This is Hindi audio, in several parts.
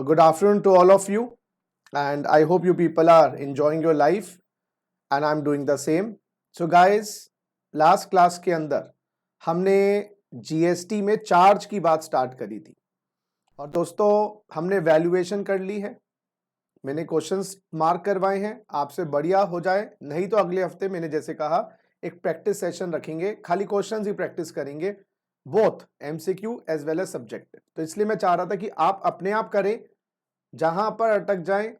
Good afternoon to all of you, and I hope you people are enjoying your life, and I'm doing the same. So, guys, last class के अंदर हमने जीएसटी में चार्ज की बात स्टार्ट करी थी, और दोस्तों हमने वैल्यूएशन कर ली है। मैंने क्वेश्चंस मार्क करवाए हैं, आपसे बढ़िया हो जाए, नहीं तो अगले हफ्ते मैंने जैसे कहा एक प्रैक्टिस सेशन रखेंगे, खाली क्वेश्चंस ही प्रैक्टिस करेंगे, both MCQ as well as subjective. तो इसलिए मैं चाह रहा था कि आप अपने आप करें, जहां पर अटक जाएं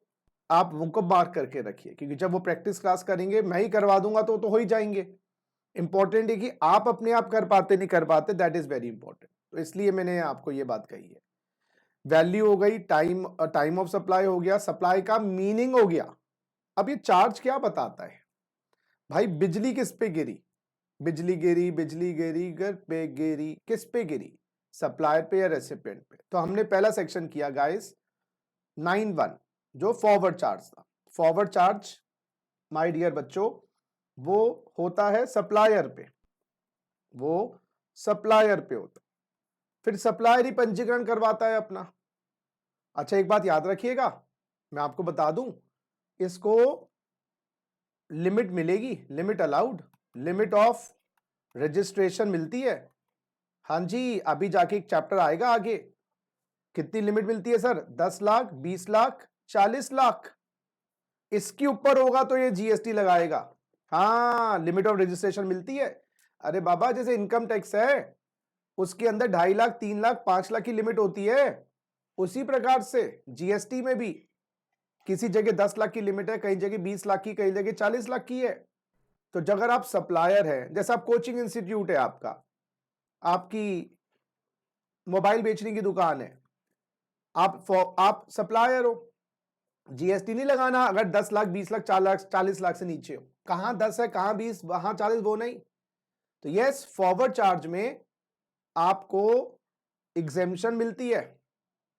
आप उनको मार्क करके रखिए, क्योंकि जब वो प्रैक्टिस क्लास करेंगे मैं ही करवा दूंगा तो हो ही जाएंगे। इंपॉर्टेंट है कि आप अपने आप कर पाते नहीं कर पाते, दैट इज वेरी इंपॉर्टेंट। तो इसलिए मैंने आपको ये बात कही है। वैल्यू हो गई, टाइम ऑफ सप्लाई हो गया, सप्लाई का मीनिंग हो गया। अब ये चार्ज क्या बताता है भाई? बिजली किस पे गिरी? बिजली गिरी, बिजली गिरी, घर पे गिरी, किस पे गिरी? सप्लायर पे या रेसिपिएंट पे? तो हमने पहला सेक्शन किया गाइस 9(1) जो फॉरवर्ड चार्ज था। फॉरवर्ड चार्ज माय डियर बच्चों वो होता है सप्लायर पे, वो सप्लायर पे होता है, फिर सप्लायर ही पंजीकरण करवाता है अपना। अच्छा, एक बात याद रखिएगा, मैं आपको बता दूं, इसको लिमिट मिलेगी, limit allowed, limit of registration मिलती है। हाँ जी, अभी जाके एक चैप्टर आएगा आगे। कितनी लिमिट मिलती है सर? 10 लाख, 20 लाख, 40 लाख। इसके ऊपर होगा तो ये जीएसटी लगाएगा। हाँ, लिमिट ऑफ रजिस्ट्रेशन मिलती है। अरे बाबा, जैसे इनकम टैक्स है उसके अंदर 2.5 लाख, 3 लाख, 5 लाख की लिमिट होती है, उसी प्रकार से जीएसटी में भी किसी जगह 10 लाख की लिमिट है, कई जगह 20 लाख की, कई जगह 40 लाख की है। तो जब अगर आप सप्लायर है, जैसे आप कोचिंग इंस्टीट्यूट है आपका, आपकी मोबाइल बेचने की दुकान है, आप सप्लायर हो, जीएसटी नहीं लगाना अगर 10 लाख, 20 लाख, 4 लाख, 40 लाख से नीचे हो। कहां 10 है, कहां 20, वहां 40, वो नहीं। तो यस, फॉरवर्ड चार्ज में आपको एग्जेम्पशन मिलती है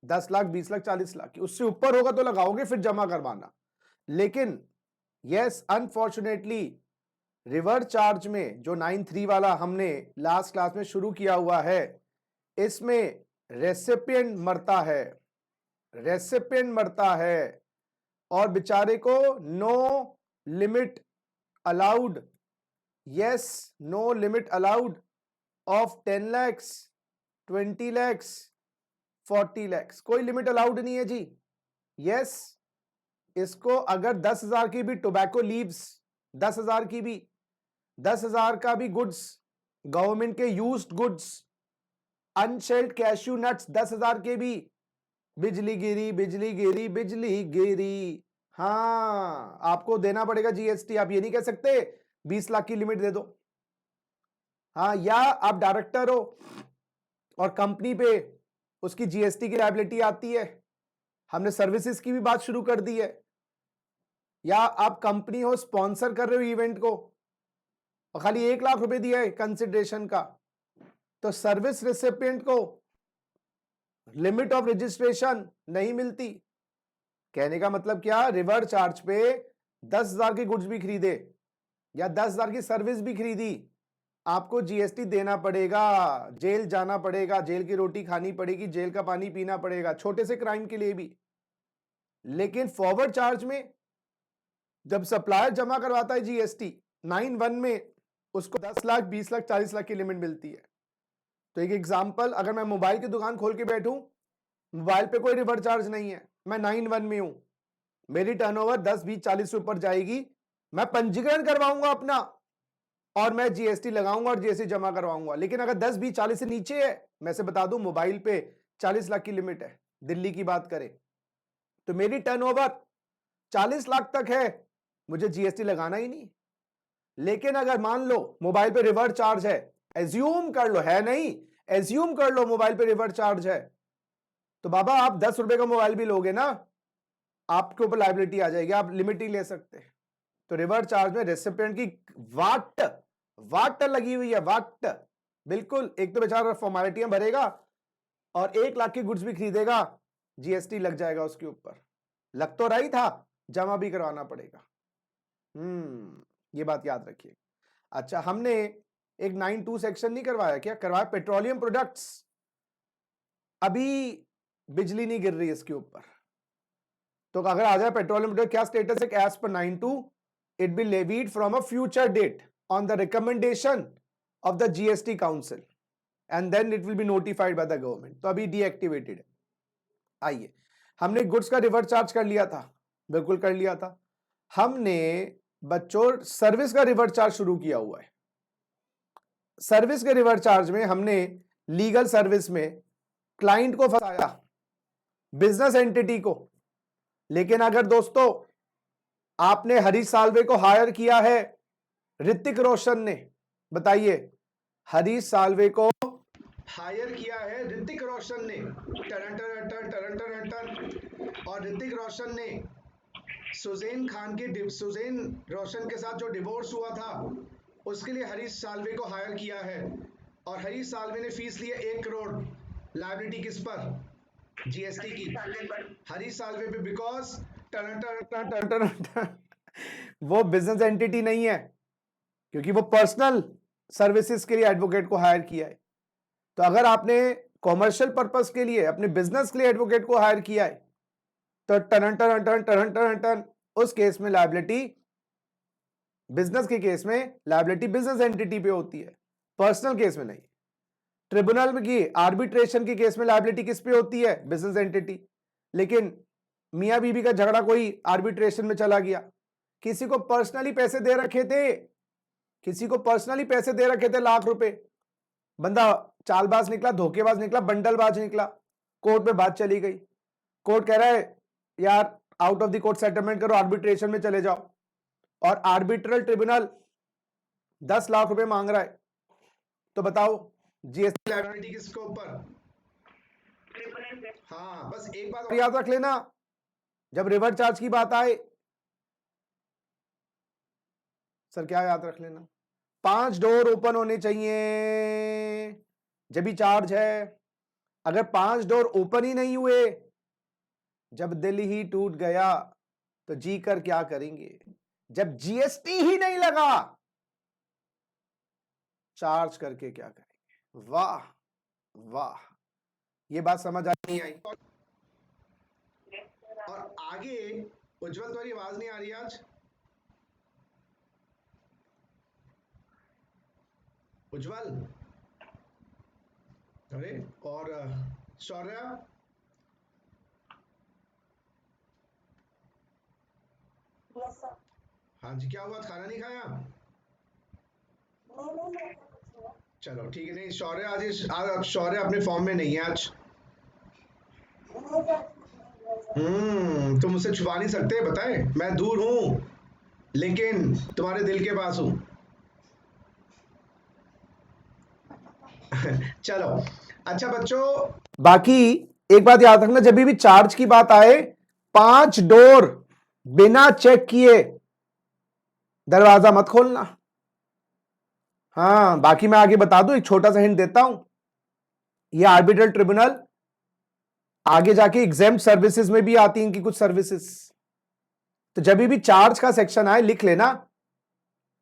10 लाख, 20 लाख, 40 लाख की। उससे ऊपर होगा तो लगाओगे, फिर जमा करवाना। लेकिन यस, अनफॉर्चुनेटली रिवर्स चार्ज में जो 9(3) वाला हमने लास्ट क्लास में शुरू किया हुआ है, इसमें रेसिपिएंट मरता है, रेसिपिएंट मरता है, और बेचारे को no limit allowed, yes, no limit allowed of 10 lakhs, 20 lakhs, 40 lakhs, कोई लिमिट अलाउड नहीं है जी। यस, इसको अगर 10,000 की भी टोबैको लीव्स, 10,000 की भी, 10,000 का भी गुड्स, गवर्नमेंट के यूज्ड गुड्स, अनशेल्ड कैश्यू नट्स 10,000 के भी, बिजली गिरी, बिजली गिरी, बिजली गिरी, हाँ आपको देना पड़ेगा जीएसटी। आप ये नहीं कह सकते 20 लाख की लिमिट दे दो। हाँ, या आप डायरेक्टर हो और कंपनी पे उसकी जीएसटी की लायबिलिटी आती है, हमने सर्विसेज की भी बात शुरू कर दी है। या आप कंपनी हो, स्पॉन्सर कर रहे हो इवेंट को और खाली 1 लाख रुपए दिया है कंसिडरेशन का, तो सर्विस रेसिपिएंट को लिमिट ऑफ रजिस्ट्रेशन नहीं मिलती। कहने का मतलब क्या? रिवर्स चार्ज पे 10,000 की गुड्स भी खरीदे या 10,000 की सर्विस भी खरीदी, आपको जीएसटी देना पड़ेगा, जेल जाना पड़ेगा, जेल की रोटी खानी पड़ेगी, जेल का पानी पीना पड़ेगा, छोटे से क्राइम के लिए भी। लेकिन फॉरवर्ड चार्ज में जब सप्लायर जमा करवाता है जीएसटी 9(1) में, उसको 10 लाख, 20 लाख, 40 लाख की लिमिट मिलती है। तो एक एग्जांपल, अगर मैं मोबाइल की दुकान खोल के बैठूं, मोबाइल पे कोई रिवर्स चार्ज नहीं है, मैं 9(1) में हूं, मेरी टर्नओवर 10, 20, 40 से ऊपर जाएगी, मैं पंजीकरण करवाऊंगा अपना और मैं जीएसटी लगाऊंगा और जीएसटी जमा करवाऊंगा। लेकिन अगर 10, 20, 40 से नीचे है, मैं से बता दूं मोबाइल पे 40 लाख की लिमिट है, दिल्ली की बात करें तो मेरी टर्नओवर 40 लाख तक है, मुझे जीएसटी लगाना ही नहीं। लेकिन अगर मान लो मोबाइल पे रिवर्स चार्ज है, एज्यूम कर लो, है नहीं, एज्यूम कर लो मोबाइल पे रिवर्स चार्ज है, तो बाबा आप 10 रुपए का मोबाइल भी लोगे ना, आपके ऊपर लायबिलिटी आ जाएगी, आप लिमिट ही ले सकते। तो रिवर्स चार्ज में रेसिपिएंट की वाट वाट लगी हुई है, वाट, बिल्कुल। एक तो बेचारा फॉर्मेलिटियां भरेगा और 1 लाख की गुड्स भी खरीदेगा, जीएसटी लग जाएगा उसके ऊपर। लग तो रही था, जमा भी करवाना पड़ेगा। ये बात याद रखिए। अच्छा, हमने एक 9(2) सेक्शन नहीं करवाया क्या? करवाया पेट्रोलियम प्रोडक्ट्स। अभी बिजली नहीं गिर रही इसके ऊपर। तो अगर आ जाए पेट्रोलियम प्रोडक्ट, क्या स्टेटस है? As per 9(2) it be levied from a future date on the recommendation of the GST council and then it will be notified by the government. तो अभी डीएक्टिवेटेड है। आइए, हमने गुड्स का रिवर्स चार्ज कर लिया था, बिल्कुल कर लिया था। हमने बच्चों सर्विस का रिवर्स चार्ज शुरू किया हुआ है। सर्विस के रिवर्स चार्ज में हमने लीगल सर्विस में क्लाइंट को फंसाया, बिजनेस एंटिटी को। लेकिन अगर दोस्तों आपने हरीश साल्वे को हायर किया है ऋतिक रोशन ने, बताइए, हरीश साल्वे को हायर किया है ऋतिक रोशन ने, टरन टरन टरन टरन टरन टरन, और ऋतिक रोशन ने सुजैन रोशन के साथ जो डिवोर्स हुआ था उसके लिए हरीश साल्वे को हायर किया है। और हरीश साल्वे ने फीस ली है 1 करोड़। लायबिलिटी किस पर? जीएसटी की, हरीश साल्वे पे, बिकॉज वो बिजनेस एंटिटी नहीं है, क्योंकि वो पर्सनल सर्विसेज के लिए एडवोकेट को हायर किया है। तो अगर आपने कॉमर्शियल पर्पस के लिए, अपने बिजनेस के लिए एडवोकेट को हायर किया है, तो turn turn turn turn turn turn उस केस में लायबिलिटी, बिजनेस के केस में लायबिलिटी बिजनेस एंटिटी पे होती है, पर्सनल केस में नहीं। ट्रिब्यूनल में की आर्बिट्रेशन के केस में लायबिलिटी किस पे होती है? Business entity. लेकिन मियां बीबी का झगड़ा कोई आर्बिट्रेशन में चला गया, किसी को पर्सनली पैसे दे रखे थे, किसी को पर्सनली पैसे दे रखे थे लाख रुपए, बंदा चालबाज निकला, धोखेबाज निकला, बंडलबाज निकला, कोर्ट में बात चली गई। कोर्ट कह रहा है यार out of the court settlement करो, आर्बिट्रेशन में चले जाओ, और आर्बिट्रल ट्रिब्यूनल 10 लाख रुपए मांग रहा है। तो बताओ जीएसटी लायबिलिटी किसके ऊपर? हाँ, बस एक बात याद रख लेना, जब रिवर्स चार्ज की बात आए, सर क्या याद रख लेना? 5 डोर ओपन होने चाहिए जब भी चार्ज है। अगर 5 डोर ओपन ही नहीं हुए, जब दिल ही टूट गया तो जी कर क्या करेंगे? जब जीएसटी ही नहीं लगा, चार्ज करके क्या करेंगे? वाह वाह, ये बात समझ आ नहीं आई? और आगे उज्जवल, तुम्हारी आवाज नहीं आ रही आज। उज्जवल, अरे, और शौर्य, हाँ जी, क्या हुआ? खाना नहीं खाया? चलो ठीक है। नहीं, शौर्य आज शौर्य अपने फॉर्म में नहीं है आज। तुम मुझसे छुपा नहीं सकते, बताए मैं दूर हूं लेकिन तुम्हारे दिल के पास हूं। चलो, अच्छा बच्चों, बाकी एक बात याद रखना, जब भी चार्ज की बात आए, 5 डोर बिना चेक किए दरवाजा मत खोलना। हाँ, बाकी मैं आगे बता दूं, एक छोटा सा हिंट देता हूं, ये आर्बिट्रल ट्रिब्यूनल आगे जाके एग्जेम्प्ट सर्विसेज में भी आती हैं इनकी कुछ सर्विसेज। तो जब भी चार्ज का सेक्शन आए, लिख लेना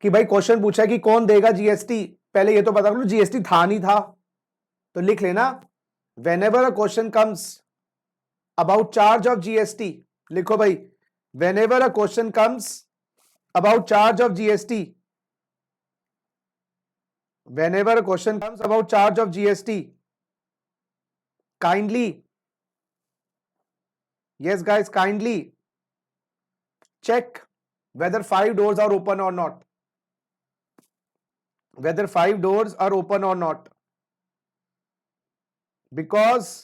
कि भाई क्वेश्चन पूछा है कि कौन देगा जीएसटी, पहले ये तो पता करो जीएसटी था नहीं था, तो लिख लेना whenever a question comes about charge of GST, लिखो भाई, whenever a question comes about charge of GST, whenever a question comes about charge of GST, kindly, yes guys, kindly check whether 5 doors are open or not, whether 5 doors are open or not, because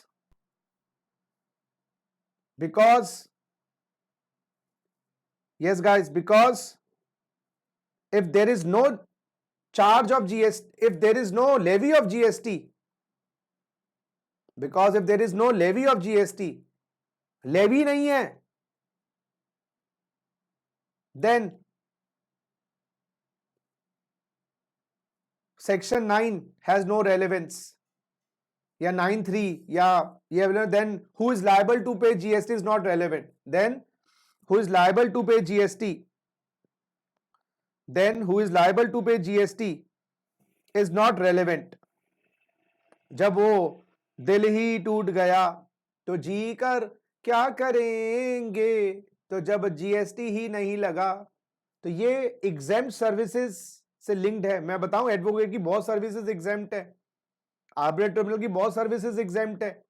yes guys, because if there is no charge of GST, if there is no levy of GST, because if there is no levy of GST, levy नहीं है, then section 9 has no relevance, या 9(3) या ये, then who is liable to pay GST is not relevant, then who is liable to pay GST, then who is liable to pay GST is not relevant। जब वो दिल ही टूट गया तो जी कर क्या करेंगे, तो जब जीएसटी ही नहीं लगा। तो ये एग्जाम सर्विसेज से लिंक्ड है। मैं बताऊं एडवोकेट की बहुत सर्विसेज एग्जाम्प्ट है, आर्बिट्रेट ट्रिब्यूनल की बहुत सर्विसेज एग्जाम्प्ट है,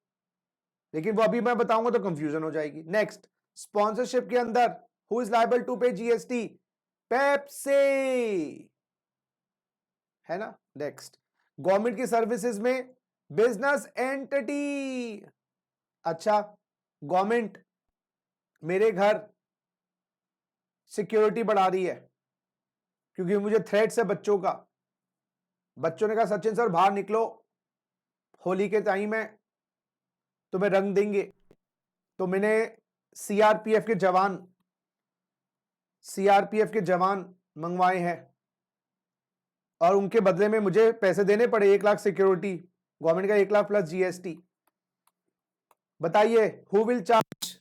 लेकिन वो अभी मैं बताऊंगा तो कंफ्यूजन हो जाएगी। नेक्स्ट, स्पॉन्सरशिप के अंदर हु इज लायबल टू पे जीएसटी, पेप्सी, है ना। नेक्स्ट, गवर्नमेंट की सर्विसेज में बिजनेस एंटिटी। अच्छा, गवर्नमेंट मेरे घर सिक्योरिटी बढ़ा रही है क्योंकि मुझे थ्रेट्स है बच्चों का। बच्चों ने कहा सचिन सर बाहर निकलो, होली के टाइम है तुम्हें रंग देंगे। तो मैंने सीआरपीएफ के जवान मंगवाए हैं और उनके बदले में मुझे पैसे देने पड़े, 1 लाख सिक्योरिटी, गवर्नमेंट का 1 लाख प्लस जीएसटी। बताइए हु विल चार्ज,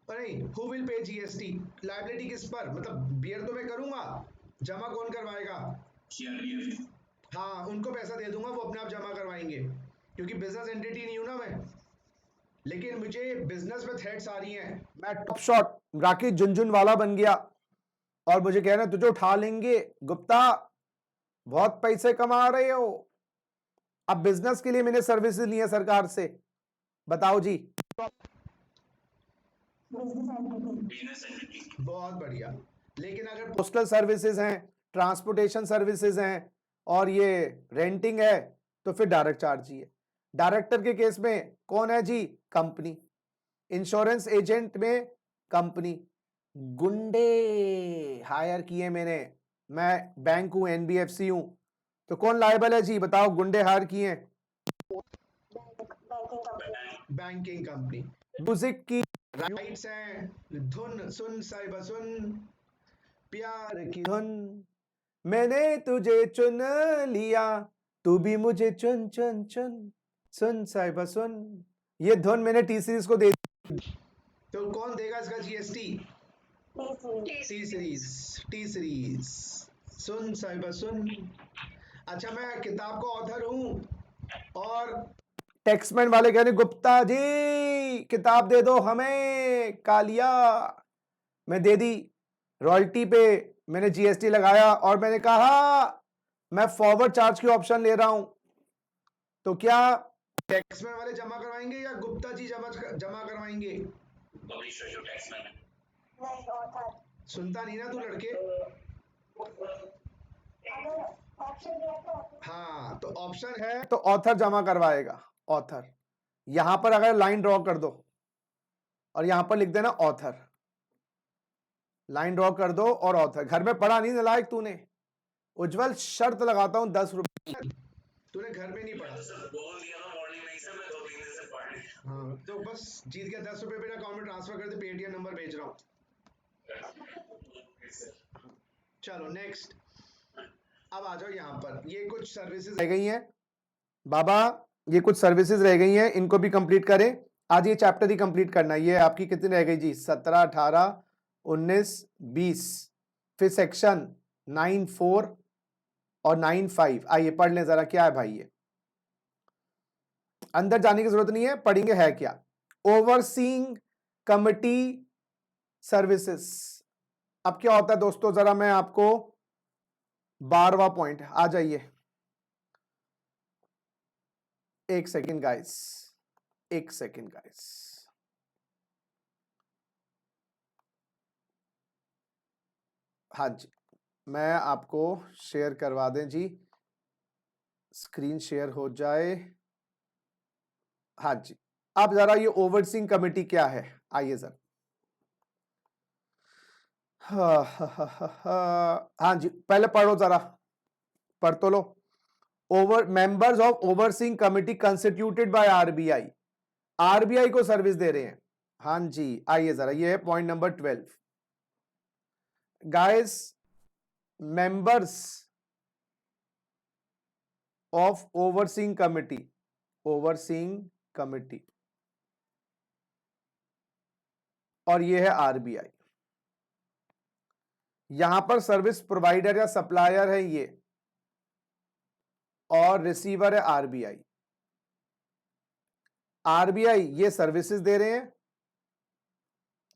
नहीं who will pay GST, liability किस पर, मतलब बियर तो मैं करूंगा, जमा कौन करवाएगा, सीआरपीएफ। हाँ उनको पैसा दे दूंगा, वो अपने आप जमा करवाएंगे क्योंकि बिजनेस एंटिटी नहीं हूं ना मैं। लेकिन मुझे बिजनेस में थ्रेट्स आ रही हैं, मैं टॉप शॉट राकेश झुनझुनवाला बन गया और मुझे कह रहे हैं तुझे उठा लेंगे गुप्ता, बहुत पैसे कमा रहे हो। अब बिजनेस के लिए मैंने सर्विसेज ली है सरकार से, बताओ जी। बहुत बढ़िया। लेकिन अगर पोस्टल सर्विसेज हैं, ट्रांसपोर्टेशन सर्विसेज हैं और ये रेंटिंग है तो फिर डायरेक्ट चार्ज ही है। डायरेक्टर के केस में कौन है जी, कंपनी। इंश्योरेंस एजेंट में कंपनी। गुंडे हायर किए मैंने, मैं बैंक हूं, एनबीएफसी हूं, तो कौन लायबल है जी, बताओ। गुंडे हायर किए, बैंकिंग कंपनी। म्यूजिक की राइट्स हैं, धुन सुन साहिबा सुन, प्यार की धुन, मैंने तुझे चुन लिया, तू भी मुझे चुन चुन चुन, सुन साहिबा सुन। ये धुन मैंने टी सीरीज को दे दी। तो कौन देगा इसका जीएसटी, टी सीरीज, सुन साहिबा सुन। अच्छा मैं किताब का ऑथर हूं और टैक्समैन वाले कह रहे गुप्ता जी किताब दे दो हमें, कालिया। मैं दे दी, रॉयल्टी पे मैंने जीएसटी लगाया और मैंने कहा मैं फॉरवर्ड चार्ज की ऑप्शन ले रहा हूं। तो क्या टैक्समैन वाले जमा करवाएंगे या गुप्ता जी जमा करवाएंगे, सुनता नहीं ना तू लड़के। हाँ तो ऑप्शन है, तो ऑथर जमा करवाएगा, ऑथर। यहां पर अगर लाइन ड्रॉ कर दो और यहां पर लिख देना ऑथर, लाइन ड्रॉ कर दो और ऑथर। घर में पढ़ा नहीं नालायक तूने, उज्जवल शर्त लगाता हूं 10 रुपए, तूने घर में नहीं पढ़ा। बोल दिया था मॉर्निंग में से, मैं 2-3 दिन से पढ़ लिया। हाँ तो बस जीत गया, 10 रुपए मेरे अकाउंट में ट्रांसफर कर दे, पेटीएम नंबर भेज रहा हूँ। चलो नेक्स्ट, अब आ जाओ यहाँ पर। ये कुछ सर्विसेज रह गई हैं बाबा, ये कुछ सर्विसेज रह गई हैं, इनको भी कंप्लीट करें। आज ये चैप्टर ही कंप्लीट करना है। ये आपकी कितनी रह गई जी, 17, 18, 19, 20। फिर सेक्शन 9(4) और 9(5). आइए पढ़ लें जरा, क्या है भाई ये। अंदर जाने की जरूरत नहीं है, पढ़ेंगे है क्या। Overseeing committee services. अब क्या होता है दोस्तों, जरा मैं आपको 12वां पॉइंट, आ जाइए। एक सेकेंड गाइस, एक सेकेंड गाइस। हाँ जी, मैं आपको शेयर करवा दें जी, स्क्रीन शेयर हो जाए। हाँ जी, अब जरा ये ओवरसीइंग कमेटी क्या है, आइए जरा। हाँ जी, पहले पढ़ो जरा, पढ़ तो लो। Members of overseeing committee constituted by RBI, RBI को सर्विस दे रहे हैं। हाँ जी, आइए जरा, ये है point number 12। Guys, members of overseeing committee, overseeing committee, और ये है आरबीआई। यहां पर सर्विस प्रोवाइडर या सप्लायर है ये, और रिसीवर है आरबीआई। आरबीआई ये सर्विसेज दे रहे हैं,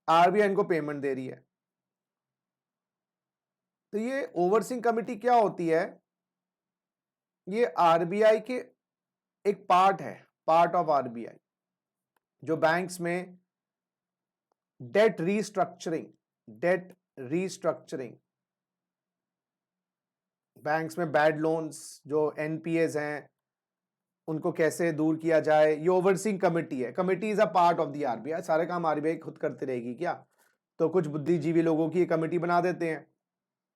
आरबीआई इनको पेमेंट दे रही है। तो ये ओवरसीइंग कमिटी क्या होती है? ये आरबीआई के एक पार्ट है, पार्ट ऑफ आरबीआई, जो बैंक्स में डेट रीस्ट्रक्चरिंग, बैंक्स में बैड लोन्स जो एनपीएस हैं उनको कैसे दूर किया जाए, ये ओवरसीइंग कमिटी है। Committee is a part of the RBI. सारे काम आरबीआई खुद करती रहेगी क्या? तो कुछ बुद्धिजीवी लोगों की कमिटी बना देते हैं,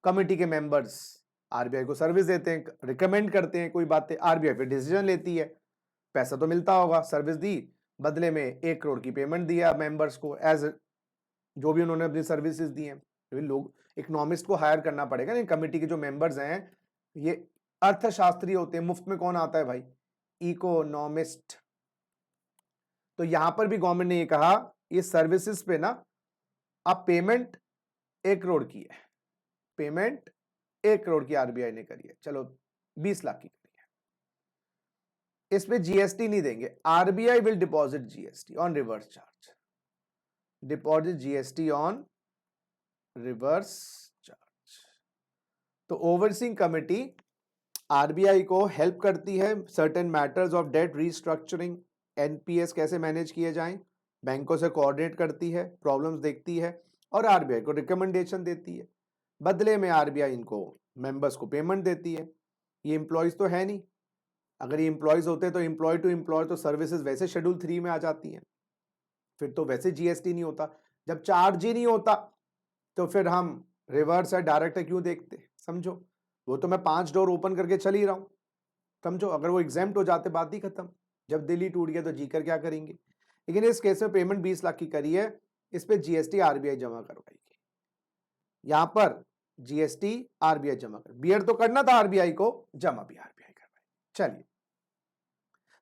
कमिटी के मेंबर्स आरबीआई को सर्विस देते हैं, रिकमेंड करते हैं कोई बातें, आरबीआई फिर डिसीजन लेती है। पैसा तो मिलता होगा, सर्विस दी, बदले में 1 करोड़ की पेमेंट दिया मेंबर्स को, एज जो भी उन्होंने अपनी सर्विसेज दी हैं। लोग इकोनॉमिस्ट को हायर करना पड़ेगा ना, कमिटी के जो मेंबर्स हैं ये अर्थशास्त्री होते हैं। मुफ्त में कौन आता है भाई? इकोनॉमिस्ट। तो यहां पर भी गवर्नमेंट ने ये कहा ये सर्विसेज पे ना अब पेमेंट 1 करोड़ की है, पेमेंट 1 करोड़ की आरबीआई ने करी है, चलो 20 लाख की करी है। इसमें जीएसटी नहीं देंगे। RBI will deposit GST on reverse charge, deposit GST on reverse charge. तो ओवरसीइंग कमिटी आरबीआई को हेल्प करती है certain matters of debt restructuring, NPS कैसे मैनेज किए जाएं, बैंकों से कोऑर्डिनेट करती है, प्रॉब्लम्स देखती है और आरबीआई को रिकमेंडेशन देती है। बदले में आरबीआई इनको मेंबर्स को पेमेंट देती है। ये एम्प्लॉयज तो है नहीं, अगर ये एम्प्लॉयज होते तो एम्प्लॉय टू एम्प्लॉय तो सर्विसेज वैसे शेड्यूल 3 में आ जाती हैं, फिर तो वैसे जीएसटी नहीं होता। जब चार्ज ही नहीं होता तो फिर हम रिवर्स है डायरेक्ट है क्यों देखते? समझो, वो तो मैं 5 डोर ओपन करके चल ही रहा हूं, समझो। अगर वो एग्जाम्प्ट हो जाते बात ही खत्म। जब दिल ही टूट गया तो जीकर क्या करेंगे? लेकिन इस केस में पेमेंट 20 लाख की करी है, इस पे जीएसटी आरबीआई जमा करवाएगी। यहां पर जीएसटी आरबीआई जमा कर, बियर तो करना था आरबीआई को, जमा भी आरबीआई करवाए। चलिए,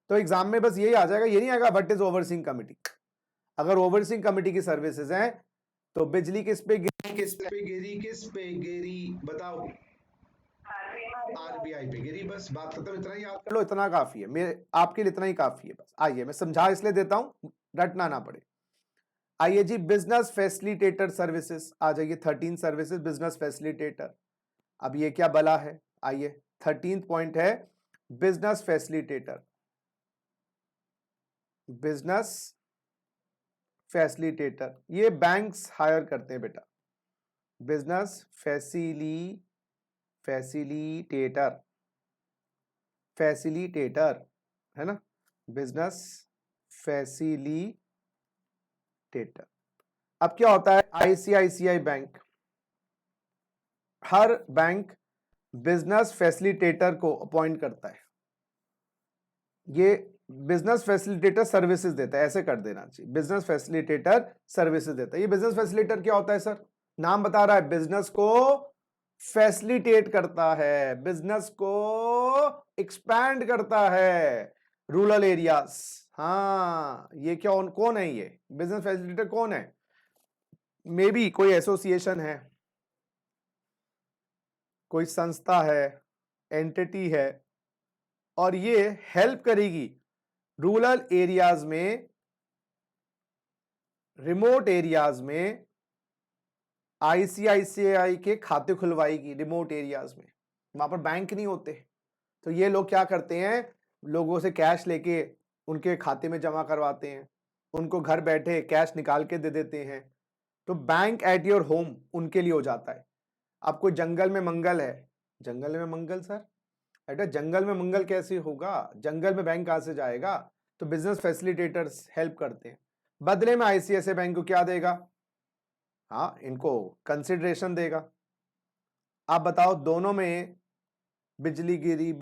तो एग्जाम में बस यही आ जाएगा, ये नहीं आएगा व्हाट इज ओवरसीइंग कमिटी। अगर ओवरसीइंग कमिटी की सर्विसेज हैं तो बिजली किस पे गिरी, किस पे गिरी बताओ? आरबीआई पे गिरी, बस बात खत्म। इतना ही याद कर लो, इतना काफी है मेरे आपके लिए, इतना ही काफी है बस। आइए मैं समझा इसलिए देता हूं, रटना ना पड़े। आइए जी, बिजनेस फैसिलिटेटर सर्विसेज आ जाइए। 13 सर्विसेज बिजनेस फैसिलिटेटर। अब ये क्या बला है? आइए 13th पॉइंट है बिजनेस फैसिलिटेटर। बिजनेस फैसिलिटेटर ये बैंक्स हायर करते हैं बेटा। बिजनेस फैसिलिटेटर है ना, बिजनेस फैसिलिटेटर। अब क्या होता है, आईसीआईसीआई बैंक, हर बैंक बिजनेस फैसिलिटेटर को अपॉइंट करता है। ये बिजनेस फैसिलिटेटर सर्विसेज देता है, ऐसे कर देना चाहिए, बिजनेस फैसिलिटेटर सर्विसेज देता है। ये बिजनेस फैसिलिटेटर क्या होता है सर? नाम बता रहा है, बिजनेस को फैसिलिटेट करता है, बिजनेस को एक्सपैंड करता है रूरल एरियाज। हाँ, ये क्या कौन है? ये बिजनेस फैसिलिटेटर कौन है? मे बी कोई एसोसिएशन है, कोई संस्था है, एंटिटी है, और ये हेल्प करेगी रूरल एरियाज में, रिमोट एरियाज में आईसीआईसीआई के खाते खुलवाएगी। रिमोट एरियाज में वहां पर बैंक नहीं होते, तो ये लोग क्या करते हैं, लोगों से कैश लेके उनके खाते में जमा करवाते हैं, उनको घर बैठे कैश निकाल के दे देते हैं। तो बैंक एट योर होम उनके लिए हो जाता है। अब कोई जंगल में मंगल है, जंगल में मंगल सर, बेटा जंगल में मंगल कैसे होगा? जंगल में बैंक कहां से जाएगा? तो बिजनेस फैसिलिटेटर्स हेल्प करते हैं। बदले में आईसीआईसीआई बैंक को क्या देगा? हाँ, इनको कंसिडरेशन देगा। आप बताओ, दोनों में बिजली गिरी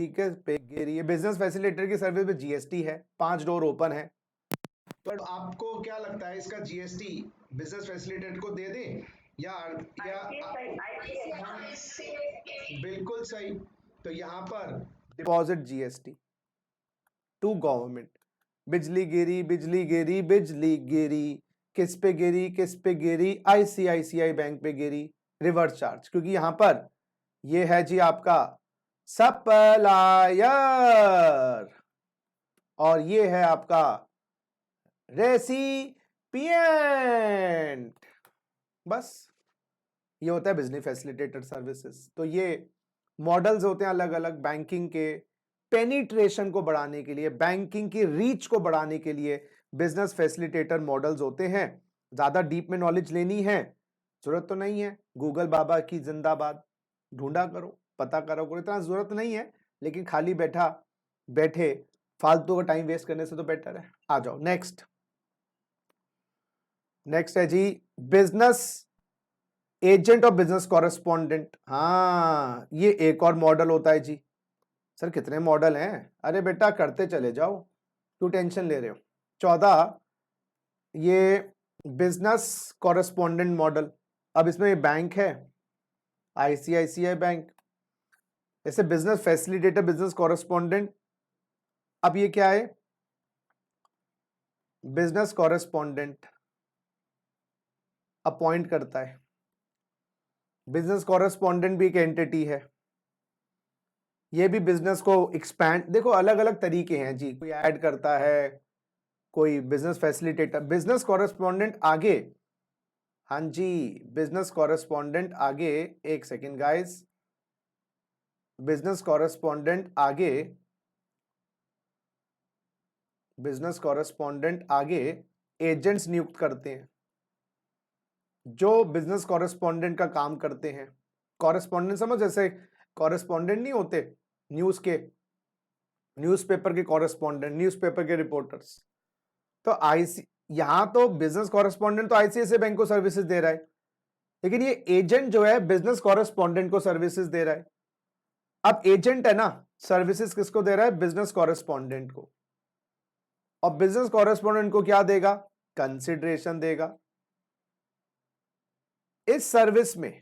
किस पे गिरी? ये बिजनेस फैसिलिटेटर की सर्विस में जीएसटी है, 5 डोर ओपन है। पर आपको क्या लगता है, इसका जीएसटी बिजनेस फैसिलिटेटर को दे दे या बिल्कुल सही। तो यहाँ पर डिपॉजिट जीएसटी टू गवर्नमेंट। बिजली गिरी, किस पे गिरी? आईसीआईसीआई बैंक पे गिरी, रिवर्स चार्ज, क्योंकि यहां पर ये है जी आपका सप्लायर, और ये है आपका रेसिपिएंट। बस ये होता है बिजनेस फैसिलिटेटर सर्विसेज। तो ये मॉडल्स होते हैं अलग अलग बैंकिंग के पेनिट्रेशन को बढ़ाने के लिए, बैंकिंग की रीच को बढ़ाने के लिए बिजनेस फैसिलिटेटर मॉडल्स होते हैं। ज्यादा डीप में नॉलेज लेनी है जरूरत तो नहीं है, गूगल बाबा की जिंदाबाद, ढूंढा करो, पता करो, कोई इतना जरूरत नहीं है। लेकिन खाली बैठे फालतू का टाइम वेस्ट करने से तो बेटर है। आ जाओ नेक्स्ट है जी बिजनेस एजेंट और बिजनेस कॉरेस्पॉन्डेंट। हाँ, ये एक और मॉडल होता है जी। सर कितने मॉडल हैं? अरे बेटा करते चले जाओ, क्यों टेंशन ले रहे हो। 14 ये बिजनेस कॉरेस्पॉन्डेंट मॉडल। अब इसमें ये बैंक है आईसीआईसीआई बैंक, ऐसे बिजनेस फैसिलिटेटर, बिजनेस कॉरेस्पॉन्डेंट। अब ये क्या है? बिजनेस कॉरेस्पॉन्डेंट अपॉइंट करता है। बिजनेस कॉरेस्पॉन्डेंट भी एक एंटिटी है, ये भी बिजनेस को एक्सपैंड, देखो अलग अलग तरीके हैं जी, कोई ऐड करता है, कोई बिजनेस फैसिलिटेटर, बिजनेस कॉरेस्पॉन्डेंट आगे। हाँ जी, बिजनेस कॉरेस्पॉन्डेंट आगे, एक सेकेंड गाइस, बिजनेस कॉरेस्पॉन्डेंट आगे, बिजनेस कॉरेस्पॉन्डेंट आगे एजेंट्स नियुक्त करते हैं जो बिजनेस कॉरेस्पॉन्डेंट का काम करते हैं। कॉरेस्पॉन्डेंट समझ, जैसे कॉरेस्पॉन्डेंट नहीं होते न्यूज़पेपर के कॉरेस्पॉन्डेंट, न्यूज़पेपर के रिपोर्टर्स। तो आईसी यहां तो बिजनेस कॉरेस्पॉन्डेंट तो आईसीआईसीआई बैंक को सर्विसेज दे रहा है, लेकिन ये एजेंट जो है बिजनेस कॉरेस्पॉन्डेंट को सर्विसेज दे रहा है। अब एजेंट है ना, सर्विसेज किसको दे रहा है? बिजनेस कॉरेस्पॉन्डेंट को। और बिजनेस कॉरेस्पॉन्डेंट को क्या देगा? कंसिडरेशन देगा। इस सर्विस में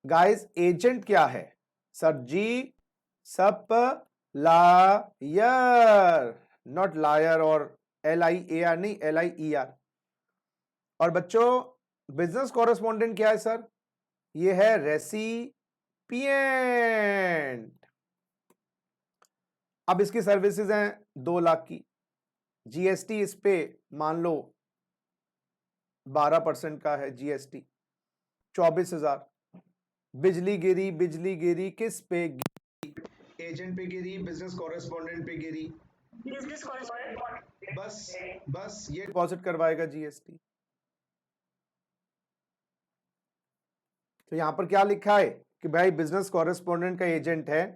गाइस एजेंट क्या है? Sir ji supplier, not liar और LIAR नहीं, LIER। और बच्चों बिजनेस कॉरेस्पॉन्डेंट क्या है सर? ये है रेसिपिएंट। अब इसकी सर्विसेज हैं 2 लाख की, जीएसटी इस पे मान लो 12% का है, जीएसटी 24,000। बिजली गिरी किस पे? एजेंट पे गिरी, बिजनेस कॉरेस्पॉन्डेंट पे गिरी, बिजनेस कॉरेस्पॉन्डेंट बस ये डिपॉजिट करवाएगा जीएसटी। तो यहां पर क्या लिखा है कि भाई बिजनेस कॉरेस्पॉन्डेंट का एजेंट है,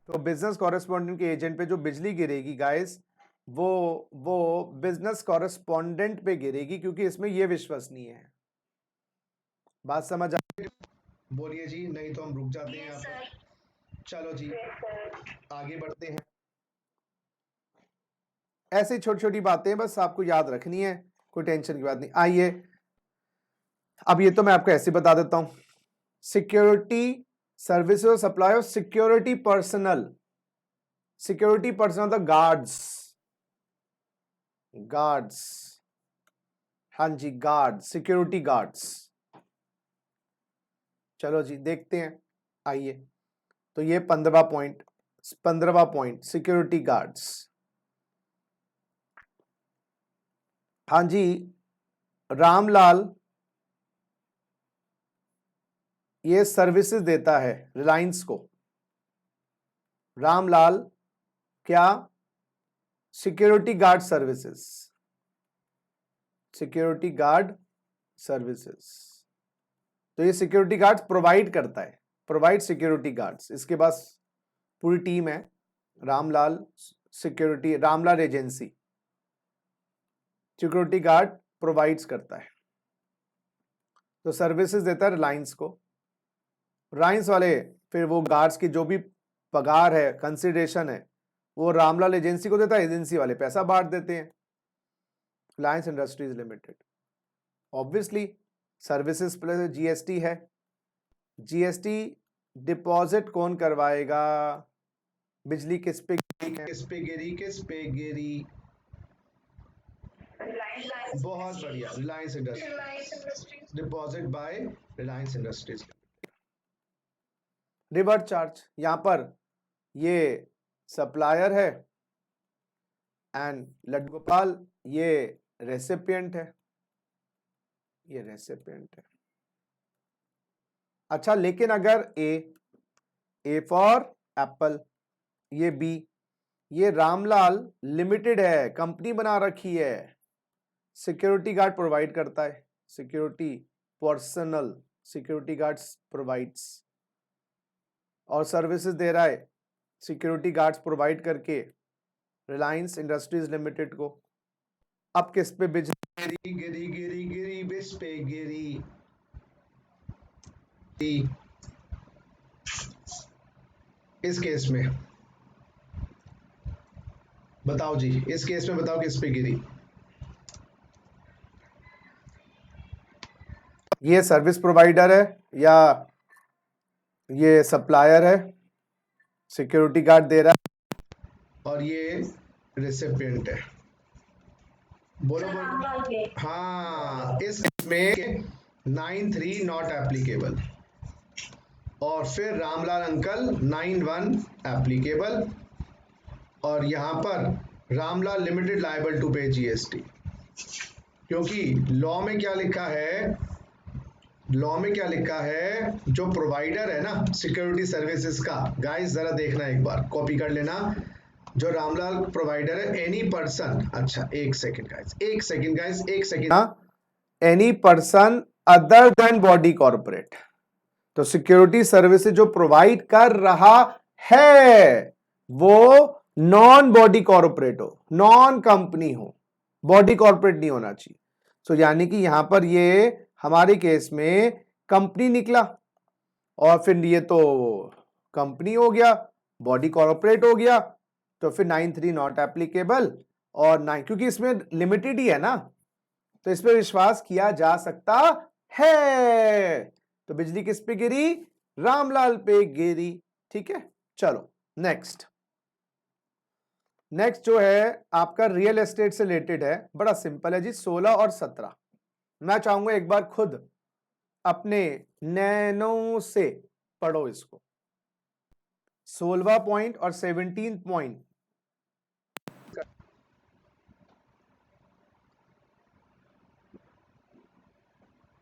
तो बिजनेस कॉरेस्पॉन्डेंट के एजेंट पे जो बिजली गिरेगी गाइस, वो बिजनेस कॉरेस्पॉन्डेंट पे गिरेगी, क्योंकि इसमें ये विश्वसनीय है। बात समझ आ? बोलिए जी, नहीं तो हम रुक जाते हैं यहाँ पर। चलो जी आगे बढ़ते हैं। ऐसी छोटी छोटी बातें बस आपको याद रखनी है, कोई टेंशन की बात नहीं। आइए अब ये तो मैं आपको ऐसे बता देता हूं, सिक्योरिटी सर्विसेज और supply of security personal the guards. हाँ जी, गार्ड्स, सिक्योरिटी गार्ड्स। चलो जी देखते हैं, आइए। तो ये 15वां पॉइंट सिक्योरिटी गार्ड्स। हाँ जी, रामलाल ये सर्विसेज देता है रिलायंस को। रामलाल क्या? Security guard services, security guard services. तो ये सिक्योरिटी गार्ड प्रोवाइड करता है, प्रोवाइड सिक्योरिटी गार्ड्स। इसके पास पूरी टीम है, Ramlal security, Ramlal agency security guard provides करता है। तो सर्विसेज देता है रिलायंस को। रिलायंस वाले फिर वो गार्ड्स की जो भी पगार है, कंसिडरेशन है, वो रामलाल एजेंसी को देता है, एजेंसी वाले पैसा बांट देते हैं। Reliance Industries Limited. Obviously services plus GST है, जीएसटी डिपॉजिट कौन करवाएगा? बिजली किस पे गिरी? बहुत बढ़िया, Reliance Industries, deposit by Reliance Industries. Reverse charge, यहां पर ये सप्लायर है, एंड लड्डू गोपाल ये रेसिपिएंट है, ये रेसिपिएंट है। अच्छा, लेकिन अगर ए फॉर एप्पल, ये बी, ये रामलाल लिमिटेड है, कंपनी बना रखी है, सिक्योरिटी गार्ड प्रोवाइड करता है, security personal security guards provides, और सर्विसेज दे रहा है सिक्योरिटी गार्ड्स प्रोवाइड करके रिलायंस इंडस्ट्रीज लिमिटेड को। अब किस पे बिजली गिरी गिरी गिरी गिरी बिस पे गिरी। इस केस में बताओ जी, इस केस में बताओ किस पे गिरी। ये सर्विस प्रोवाइडर है या ये सप्लायर है, सिक्योरिटी गार्ड दे रहा है, और ये रिसिपिएंट है। बोलो बोलो। हाँ, इस केस में 9(3) नॉट एप्लीकेबल, और फिर रामलाल अंकल 9(1) एप्लीकेबल, और यहां पर रामलाल लिमिटेड लायबल टू पे जीएसटी। क्योंकि लॉ में क्या लिखा है, लॉ में क्या लिखा है, जो प्रोवाइडर है ना सिक्योरिटी सर्विसेज का, गाइस जरा देखना एक बार, कॉपी कर लेना, जो रामलाल प्रोवाइडर है एनी पर्सन, अच्छा एक सेकंड गाइस, एक सेकंड गाइस, एक second, any person other than body corporate. तो सिक्योरिटी सर्विसेज जो प्रोवाइड कर रहा है वो नॉन बॉडी कॉर्पोरेट हो, नॉन कंपनी हो, बॉडी कॉर्पोरेट नहीं होना चाहिए। सो यानी कि यहां पर ये हमारे केस में कंपनी निकला, और फिर ये तो कंपनी हो गया, बॉडी कॉर्पोरेट हो गया, तो फिर 9(3) नॉट एप्लीकेबल, और 9 क्योंकि इसमें लिमिटेड ही है ना, तो इस पर विश्वास किया जा सकता है। तो बिजली किस पे गिरी, रामलाल पे गिरी। ठीक है, चलो नेक्स्ट। नेक्स्ट जो है आपका रियल एस्टेट से रिलेटेड है, बड़ा सिंपल है जी, 16 और 17। मैं चाहूंगा एक बार खुद अपने नैनो से पढ़ो इसको, 16वां पॉइंट और 17 पॉइंट।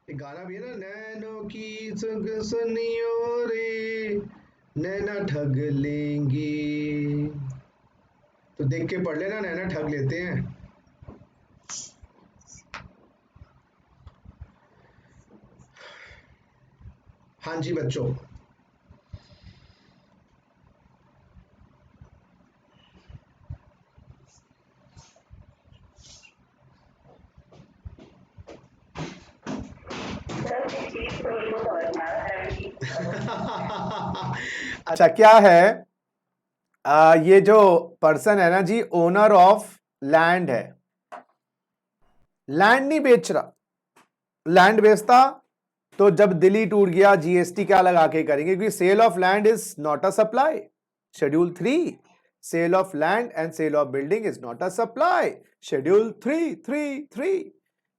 एक गाना भी है ना, नैनो की सुनियो रे, नैना ठग लेंगी, तो देख के पढ़ लेना, नैना ठग लेते हैं। हाँ जी बच्चों, अच्छा, क्या है, ये जो पर्सन है ना जी, ओनर ऑफ लैंड है, लैंड नहीं बेच रहा, लैंड बेचता तो जब दिल्ली टूट गया जीएसटी क्या लगा के करेंगे, क्योंकि sale of land is not a supply, schedule 3, sale of land and sale of building is not a supply, schedule 3.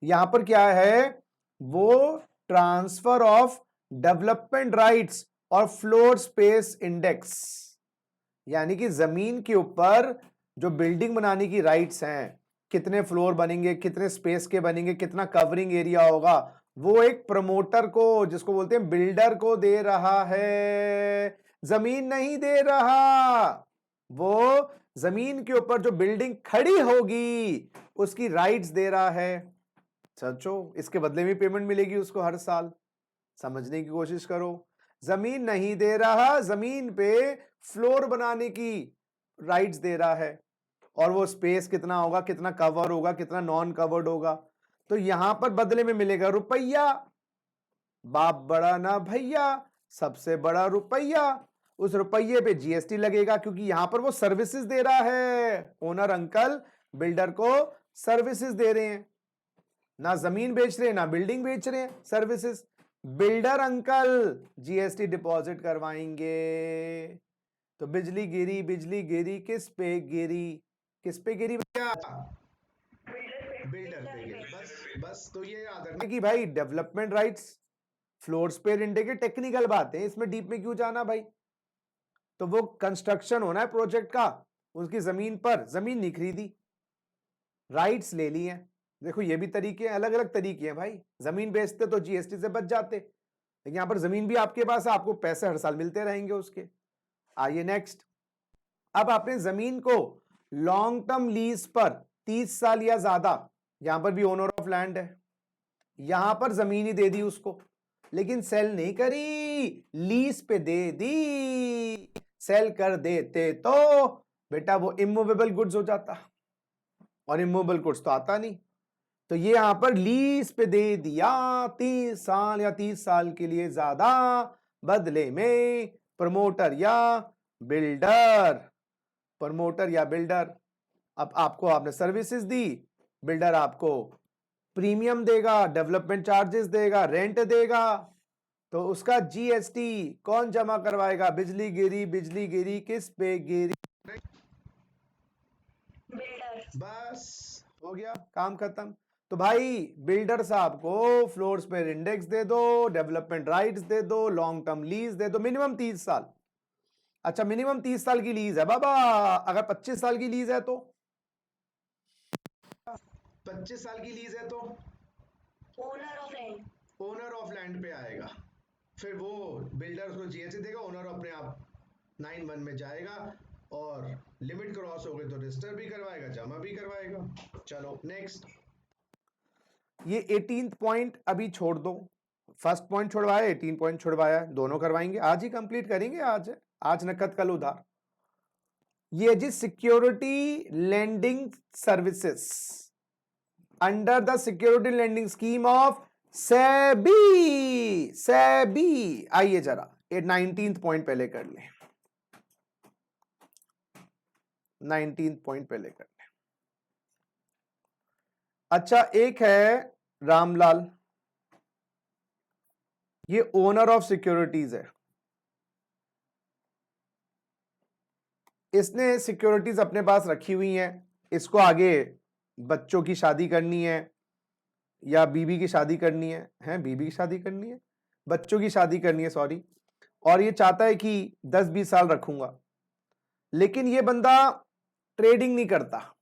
यहां पर क्या है, वो ट्रांसफर ऑफ डेवलपमेंट राइट्स और फ्लोर स्पेस इंडेक्स, यानी कि जमीन के ऊपर जो बिल्डिंग बनाने की राइट्स हैं, कितने फ्लोर बनेंगे, कितने स्पेस के बनेंगे, कितना कवरिंग एरिया होगा, वो एक प्रमोटर को, जिसको बोलते हैं बिल्डर को दे रहा है, जमीन नहीं दे रहा। वो जमीन के ऊपर जो बिल्डिंग खड़ी होगी उसकी राइट्स दे रहा है। सोचो, इसके बदले में पेमेंट मिलेगी उसको हर साल, समझने की कोशिश करो। जमीन नहीं दे रहा, जमीन पे फ्लोर बनाने की राइट्स दे रहा है, और वो स्पेस कितना होगा, कितना कवर होगा, कितना नॉन कवर्ड होगा, तो यहां पर बदले में मिलेगा रुपया। बाप बड़ा ना भैया, सबसे बड़ा रुपया, उस रुपये पे जीएसटी लगेगा, क्योंकि यहां पर वो सर्विसेज दे रहा है, ओनर अंकल बिल्डर को सर्विसेज दे रहे हैं, ना जमीन बेच रहे हैं ना बिल्डिंग बेच रहे हैं, services. Builder uncle GST deposit करवाएंगे। तो बिजली गिरी, बिजली गिरी, किस पे गिरी, किस पे गिरी भैया, बिल्डर पे गिरी, बस बस, तो ये याद रखना कि भाई development rights, floor space index की टेक्निकल बात है, इसमें डीप में क्यों जाना भाई। तो वो कंस्ट्रक्शन होना है प्रोजेक्ट का, उसकी जमीन पर, जमीन नहीं खरीदी, राइट्स ले लिए। देखो ये भी तरीके हैं, अलग अलग तरीके हैं भाई। जमीन बेचते तो जीएसटी से बच जाते, लेकिन यहां पर जमीन भी आपके पास है, आपको पैसे हर साल मिलते रहेंगे उसके। आइए नेक्स्ट। अब आपने जमीन को लॉन्ग टर्म लीज पर 30 साल या ज्यादा, यहां पर भी ओनर ऑफ लैंड है, यहां पर जमीन ही दे दी उसको, लेकिन सेल नहीं करी, लीज पे दे दी। सेल कर देते तो बेटा वो इमूवेबल गुड्स हो जाता, और इमूवेबल गुड्स तो आता नहीं। तो ये यहां पर लीज पे दे दिया 30 साल या 30 साल के लिए ज्यादा, बदले में प्रमोटर या बिल्डर, प्रमोटर या बिल्डर। अब आपको आपने सर्विसेज दी, बिल्डर आपको प्रीमियम देगा, डेवलपमेंट चार्जेस देगा, रेंट देगा, तो उसका जीएसटी कौन जमा करवाएगा? बिजली गिरी किस पे गिरी? बिल्डर। बस हो गया, काम खत्म। तो भाई बिल्डर साहब को फ्लोर्स पे इंडेक्स दे दो, डेवलपमेंट राइट्स दे दो, लॉन्ग टर्म लीज दे दो, मिनिमम 30 साल। अच्छा मिनिमम 30 साल की लीज है बाबा, अगर 25 साल की लीज है तो 25 साल की लीज है तो owner of land. Owner of land पे आएगा, फिर वो बिल्डर उसको जीएसटी देगा, ओनर अपने आप 9(1) में जाएगा, और लिमिट क्रॉस हो गई तो रजिस्टर भी करवाएगा, जमा भी करवाएगा। चलो नेक्स्ट। ये 18th पॉइंट अभी छोड़ दो, फर्स्ट पॉइंट छुड़वाया, 18 पॉइंट छुड़वाया, दोनों करवाएंगे, आज ही कंप्लीट करेंगे। आज नकद कल उधार। ये जी security lending services under the security lending scheme of SEBI. आइए जरा 19th पॉइंट पहले कर लें, 19th पॉइंट पहले कर लें। अच्छा एक है रामलाल, ये ओनर ऑफ सिक्योरिटीज है, इसने सिक्योरिटीज अपने पास रखी हुई हैं, इसको आगे बच्चों की शादी करनी है या बीबी की शादी करनी है बीबी की शादी करनी है, बच्चों की शादी करनी है सॉरी, और ये चाहता है कि 10-20 साल रखूंगा, लेकिन ये बंदा ट्रेडिंग नहीं करता।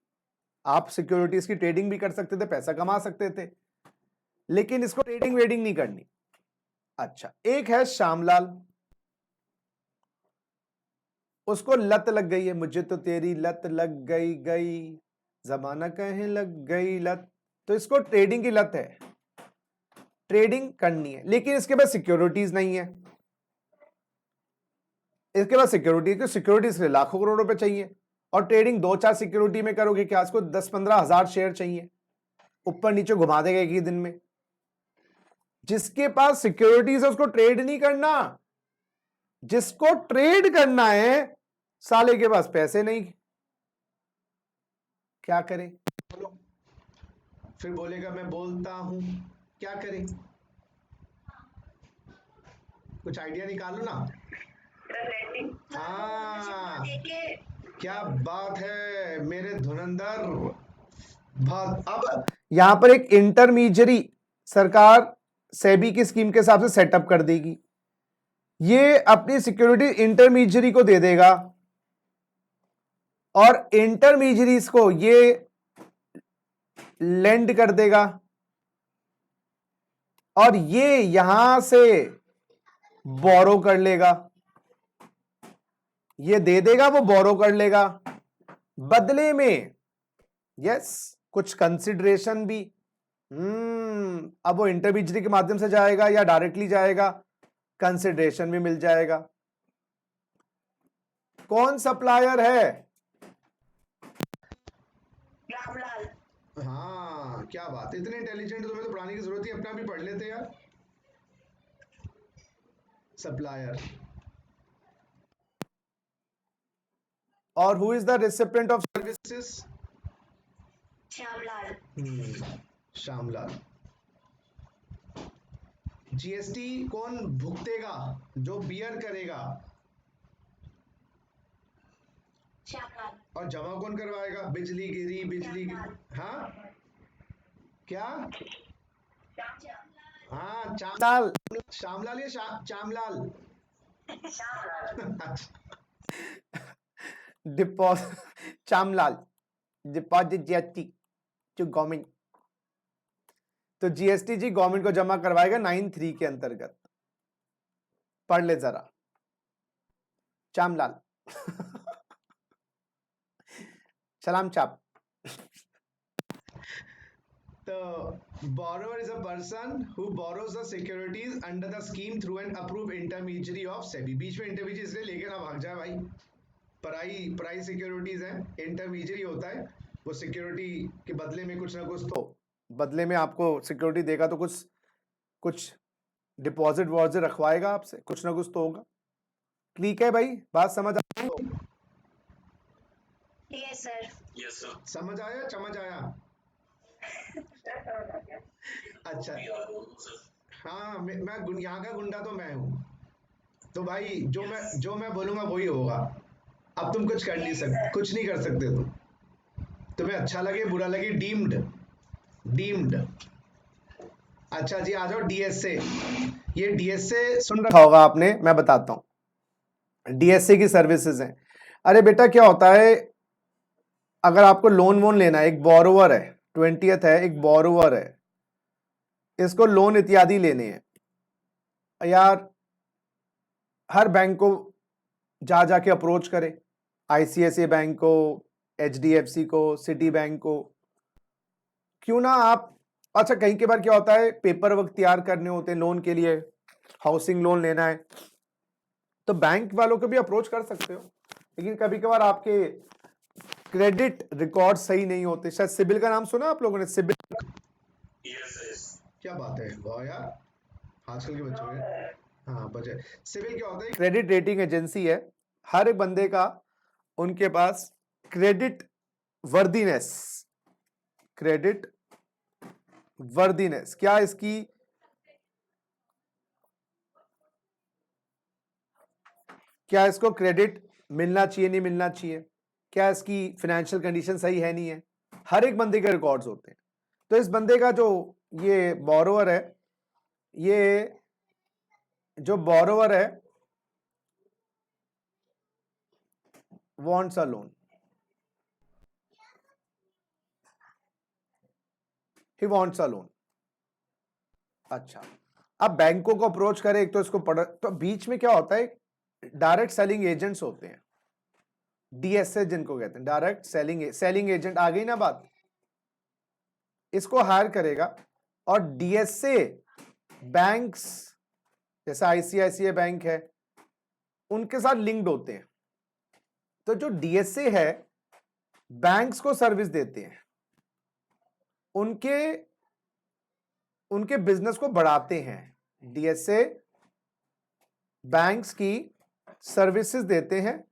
आप सिक्योरिटीज की ट्रेडिंग भी कर सकते थे, पैसा कमा सकते थे, लेकिन इसको ट्रेडिंग वेडिंग नहीं करनी। अच्छा एक है श्यामलाल, उसको लत लग गई है, मुझे तो तेरी लत लग गई जमाना कहे लग गई लत, तो इसको ट्रेडिंग की लत है, ट्रेडिंग करनी है, लेकिन इसके पास सिक्योरिटीज नहीं है। इसके पास सिक्योरिटीज के लिए लाखों करोड़ रुपए चाहिए, और ट्रेडिंग 2-4 सिक्योरिटी में करोगे क्या, इसको 10-15 हजार शेयर चाहिए, ऊपर नीचे घुमा देगा एक ही दिन में। जिसके पास सिक्योरिटीज है उसको ट्रेड नहीं करना, जिसको ट्रेड करना है साले के पास पैसे नहीं, क्या करें? फिर बोलेगा मैं बोलता हूं, क्या करें? कुछ आइडिया निकालो ना। हाँ क्या बात है मेरे धुरंधर। अब यहां पर एक इंटरमीडियरी सरकार सेबी की स्कीम के हिसाब से सेटअप कर देगी, ये अपनी सिक्योरिटी इंटरमीडियरी को दे देगा, और इंटरमीडियरीज को ये लेंड कर देगा, और ये यहां से बोरो कर लेगा, ये दे देगा वो बोरो कर लेगा, बदले में यस कुछ कंसिडरेशन भी। अब वो इंटरमीडियरी के माध्यम से जाएगा या डायरेक्टली जाएगा, कंसिडरेशन भी मिल जाएगा। कौन सप्लायर है? रामलाल। हाँ क्या बात, इतने इंटेलिजेंट, तुम्हें तो पढ़ाने की जरूरत ही, अपना भी पढ़ लेते यार। सप्लायर। और who is the recipient of services? Shyamlal. Shyamlal. GST कौन भुगतेगा, जो बियर करेगा? श्यामलाल। और जमा कौन करवाएगा? बिजली गिरी हाँ क्या? हाँ श्यामलाल, श्यामलाल या Chamlal? Deposit Chamlal, deposit GST to government. तो जीएसटी जी गवर्नमेंट को जमा करवाएगा 9(3) के अंतर्गत। पढ़ ले जरा चामलाल। सलाम चाप। तो borrower is a person who borrows the securities under the scheme through an approved intermediary of SEBI। बीच में इंटरमीडिएट इसलिए लेके ना भाग जाए भाई, पराई सिक्योरिटीज है, इंटरमीडिएरी होता है, वो सिक्योरिटी के बदले में कुछ ना कुछ तो बदले में आपको सिक्योरिटी देगा, तो कुछ डिपॉजिट वॉजिट रखवाएगा आपसे, कुछ ना कुछ तो होगा। ठीक है भाई, बात समझ आ रही है? Yes sir. Yes sir. समझ आया चमझ आया? अच्छा, हाँ मैं यहाँ का गुंडा तो मैं हूँ, तो भाई जो मैं बोलूंगा वही होगा। अब तुम कुछ कर नहीं सकते, कुछ नहीं कर सकते तुम, तुम्हें अच्छा लगे बुरा लगे, डीम्ड। अच्छा जी, आ जाओ डीएसए। ये डीएसए सुन रखा होगा आपने, मैं बताता हूं डीएसए की सर्विसेज हैं। अरे बेटा क्या होता है, अगर आपको लोन वोन लेना है, एक बोरोवर है, 20th है, एक बोरोवर है, इसको लोन इत्यादि लेने हैं यार, हर बैंक को जा जाके अप्रोच करे, आईसीआईसीआई बैंक को, एचडीएफसी को, सिटी बैंक को, क्यों ना आप। अच्छा कहीं के बार क्या होता है, पेपर वर्क तैयार करने होते हैं लोन के लिए, हाउसिंग लोन लेना है, तो बैंक वालों को भी अप्रोच कर सकते हो, लेकिन कभी कभार आपके क्रेडिट रिकॉर्ड सही नहीं होते। शायद सिबिल का नाम सुना आप लोगों ने, सिबिल? क्या बात है, वाह यार, आजकल के बच्चों के हाँ बचे। सिविल क्या होता है? क्रेडिट रेटिंग एजेंसी है, हर एक बंदे का उनके पास क्रेडिट वर्दीनेस, क्या इसकी क्या इसको क्रेडिट मिलना चाहिए नहीं मिलना चाहिए, क्या इसकी फाइनेंशियल कंडीशन सही है नहीं है, हर एक बंदे के रिकॉर्ड्स होते हैं। तो इस बंदे का जो ये बोरोवर है, ये जो बोरोवर है wants a loan, he wants a loan. अच्छा, अब बैंकों को अप्रोच करे, एक तो इसको पढ़, तो बीच में क्या होता है, डायरेक्ट सेलिंग एजेंट्स होते हैं, डीएसए जिनको कहते हैं, डायरेक्ट सेलिंग एजेंट। आ गई ना बात? इसको हायर करेगा और डीएसए बैंक्स जैसे आईसीआईसीआई बैंक है उनके साथ लिंक्ड होते हैं। तो जो डीएसए है बैंक्स को सर्विस देते हैं, उनके बिजनेस को बढ़ाते हैं। डीएसए बैंक्स की सर्विसेज देते हैं,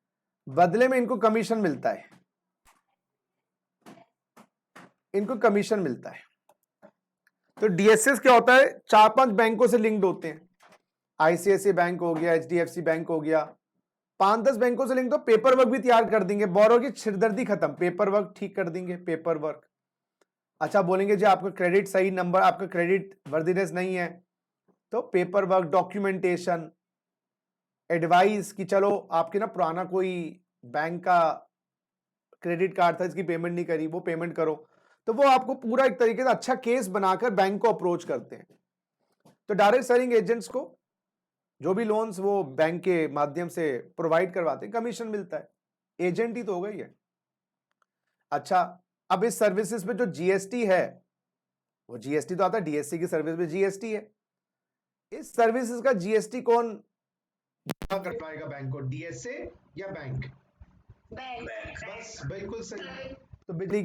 बदले में इनको कमीशन मिलता है, तो डीएसएस क्या होता है, 4-5 बैंकों से लिंक्ड होते हैं, आईसीआईसीआई बैंक हो गया, एचडीएफसी बैंक हो गया, 5-10 बैंकों से लिंक, तो पेपर वर्क भी तैयार कर देंगे, बोरो की सिरदर्दी खत्म, पेपर वर्क ठीक कर देंगे, पेपर वर्क। अच्छा बोलेंगे जी आपका क्रेडिट सही नंबर, आपका क्रेडिट वर्दीनेस नहीं है, तो पेपर वर्क, डॉक्यूमेंटेशन, एडवाइस कि चलो आपके ना पुराना कोई बैंक का क्रेडिट कार्ड था, इसकी पेमेंट नहीं करी, वो पेमेंट करो, तो वो आपको पूरा एक तरीके से अच्छा केस बनाकर बैंक को अप्रोच करते हैं। तो डायरेक्ट सेलिंग एजेंट्स को जो भी लोन्स वो बैंक के माध्यम से प्रोवाइड करवाते हैं, कमीशन मिलता है, एजेंट ही तो हो गई है। अच्छा, अब इस सर्विसेज पे जो जीएसटी है, वो जीएसटी तो आता है, डीएससी की सर्विस पे जीएसटी है, इस सर्विसेज का जीएसटी कौन कर पाएगा बैंक को, डीएसए या बैंक? बैंक। बस बिल्कुल सही। तो बिजली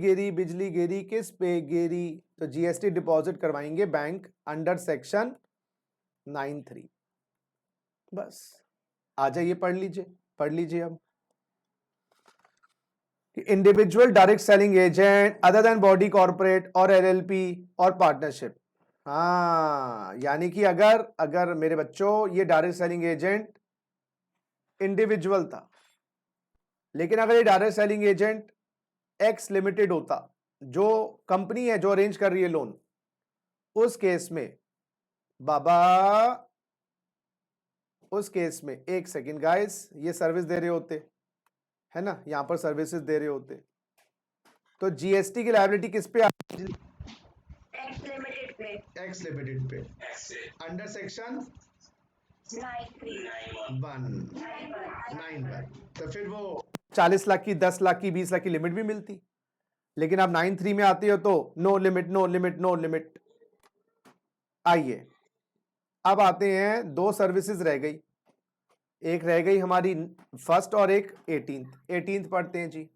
गिरी किस पे गिरी, तो जीएसटी डिपॉजिट करवाएंगे बैंक अंडर सेक्शन 9(3). बस आ जाइए, पढ़ लीजिए अब। Individual direct selling agent other than body corporate और एलएलपी और पार्टनरशिप। हाँ, यानी कि अगर मेरे बच्चों ये डायरेक्ट सेलिंग एजेंट इंडिविजुअल था, लेकिन अगर ये direct selling agent x limited होता, जो कंपनी है जो अरेंज कर रही है लोन, उस केस में एक सेकेंड गाइस, ये सर्विस दे रहे होते है ना, यहां पर सर्विसेज दे रहे होते, तो जीएसटी की लायबिलिटी किस पे X limited पे एक्स लिमिटेड पे अंडर सेक्शन 93 वन 9 पर, तो फिर वो 40 लाख की, 10 लाख की, 20 लाख की लिमिट भी मिलती। लेकिन आप 9(3) में आते हो तो no limit, no limit, no limit. आइए अब आते हैं, दो सर्विसेज रह गई, एक रह गई हमारी फर्स्ट और एक 18th पढ़ते हैं जी।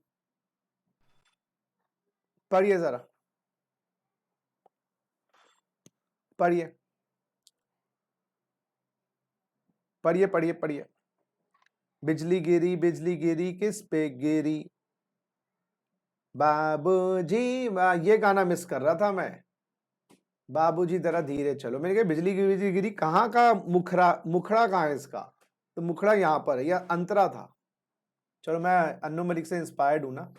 पढ़िए जरा, पढ़िए पढ़िए पढ़िए पढ़िए। बिजली गिरी किस पे गिरी, बाबूजी। ये गाना मिस कर रहा था मैं, बाबूजी जरा धीरे चलो। मैंने कहा बिजली गिरी कहाँ का, मुखड़ा कहाँ है इसका, तो मुखड़ा यहाँ पर है, यह अंतरा था। चलो मैं अन्नू मलिक से इंस्पायर्ड हूं ना,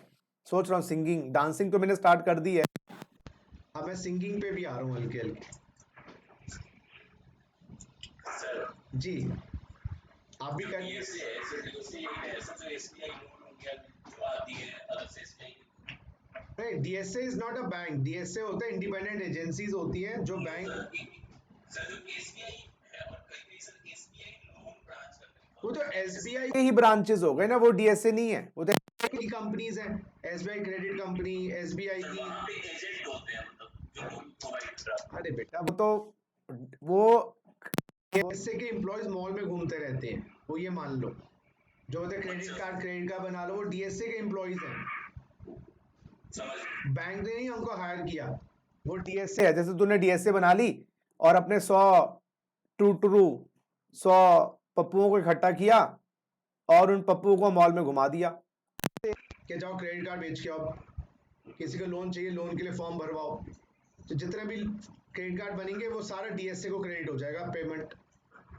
सोच रहा हूँ सिंगिंग, डांसिंग तो मैंने स्टार्ट कर दी है। अब मैं सिंगिंग पे भी आ रहा हूँ हल्के हल्के। जी आप भी कर नहीं, DSA is not a bank. DSA होता है इंडिपेंडेंट एजेंसीज होती हैं जो बैंक, वो तो एसबीआई के ही ब्रांचेस हो गए ना, वो डीएसए नहीं है, वो तो की कंपनीज हैं, एसबीआई क्रेडिट कंपनी, एसबीआई की। अरे बेटा वो तो वो डीएसए के एम्प्लॉयज मॉल में घूमते रहते हैं, वो ये मान लो, जो होते क्रेडिट कार्ड बना लो, वो डीएसए के एम्प्लॉयज हैं, बैंक ने नहीं हमको हायर किया, वो डीएसए है। जैसे तूने डीएसए बना ली और अपने 100 पप्पुओं को इकट्ठा किया और उन पप्पुओं को मॉल में घुमा दिया कि जाओ क्रेडिट कार्ड बेच के आओ, किसी को लोन चाहिए, लोन के लिए फॉर्म भरवाओ, तो जितने भी क्रेडिट कार्ड बनेंगे वो सारा डीएसए को क्रेडिट हो जाएगा पेमेंट,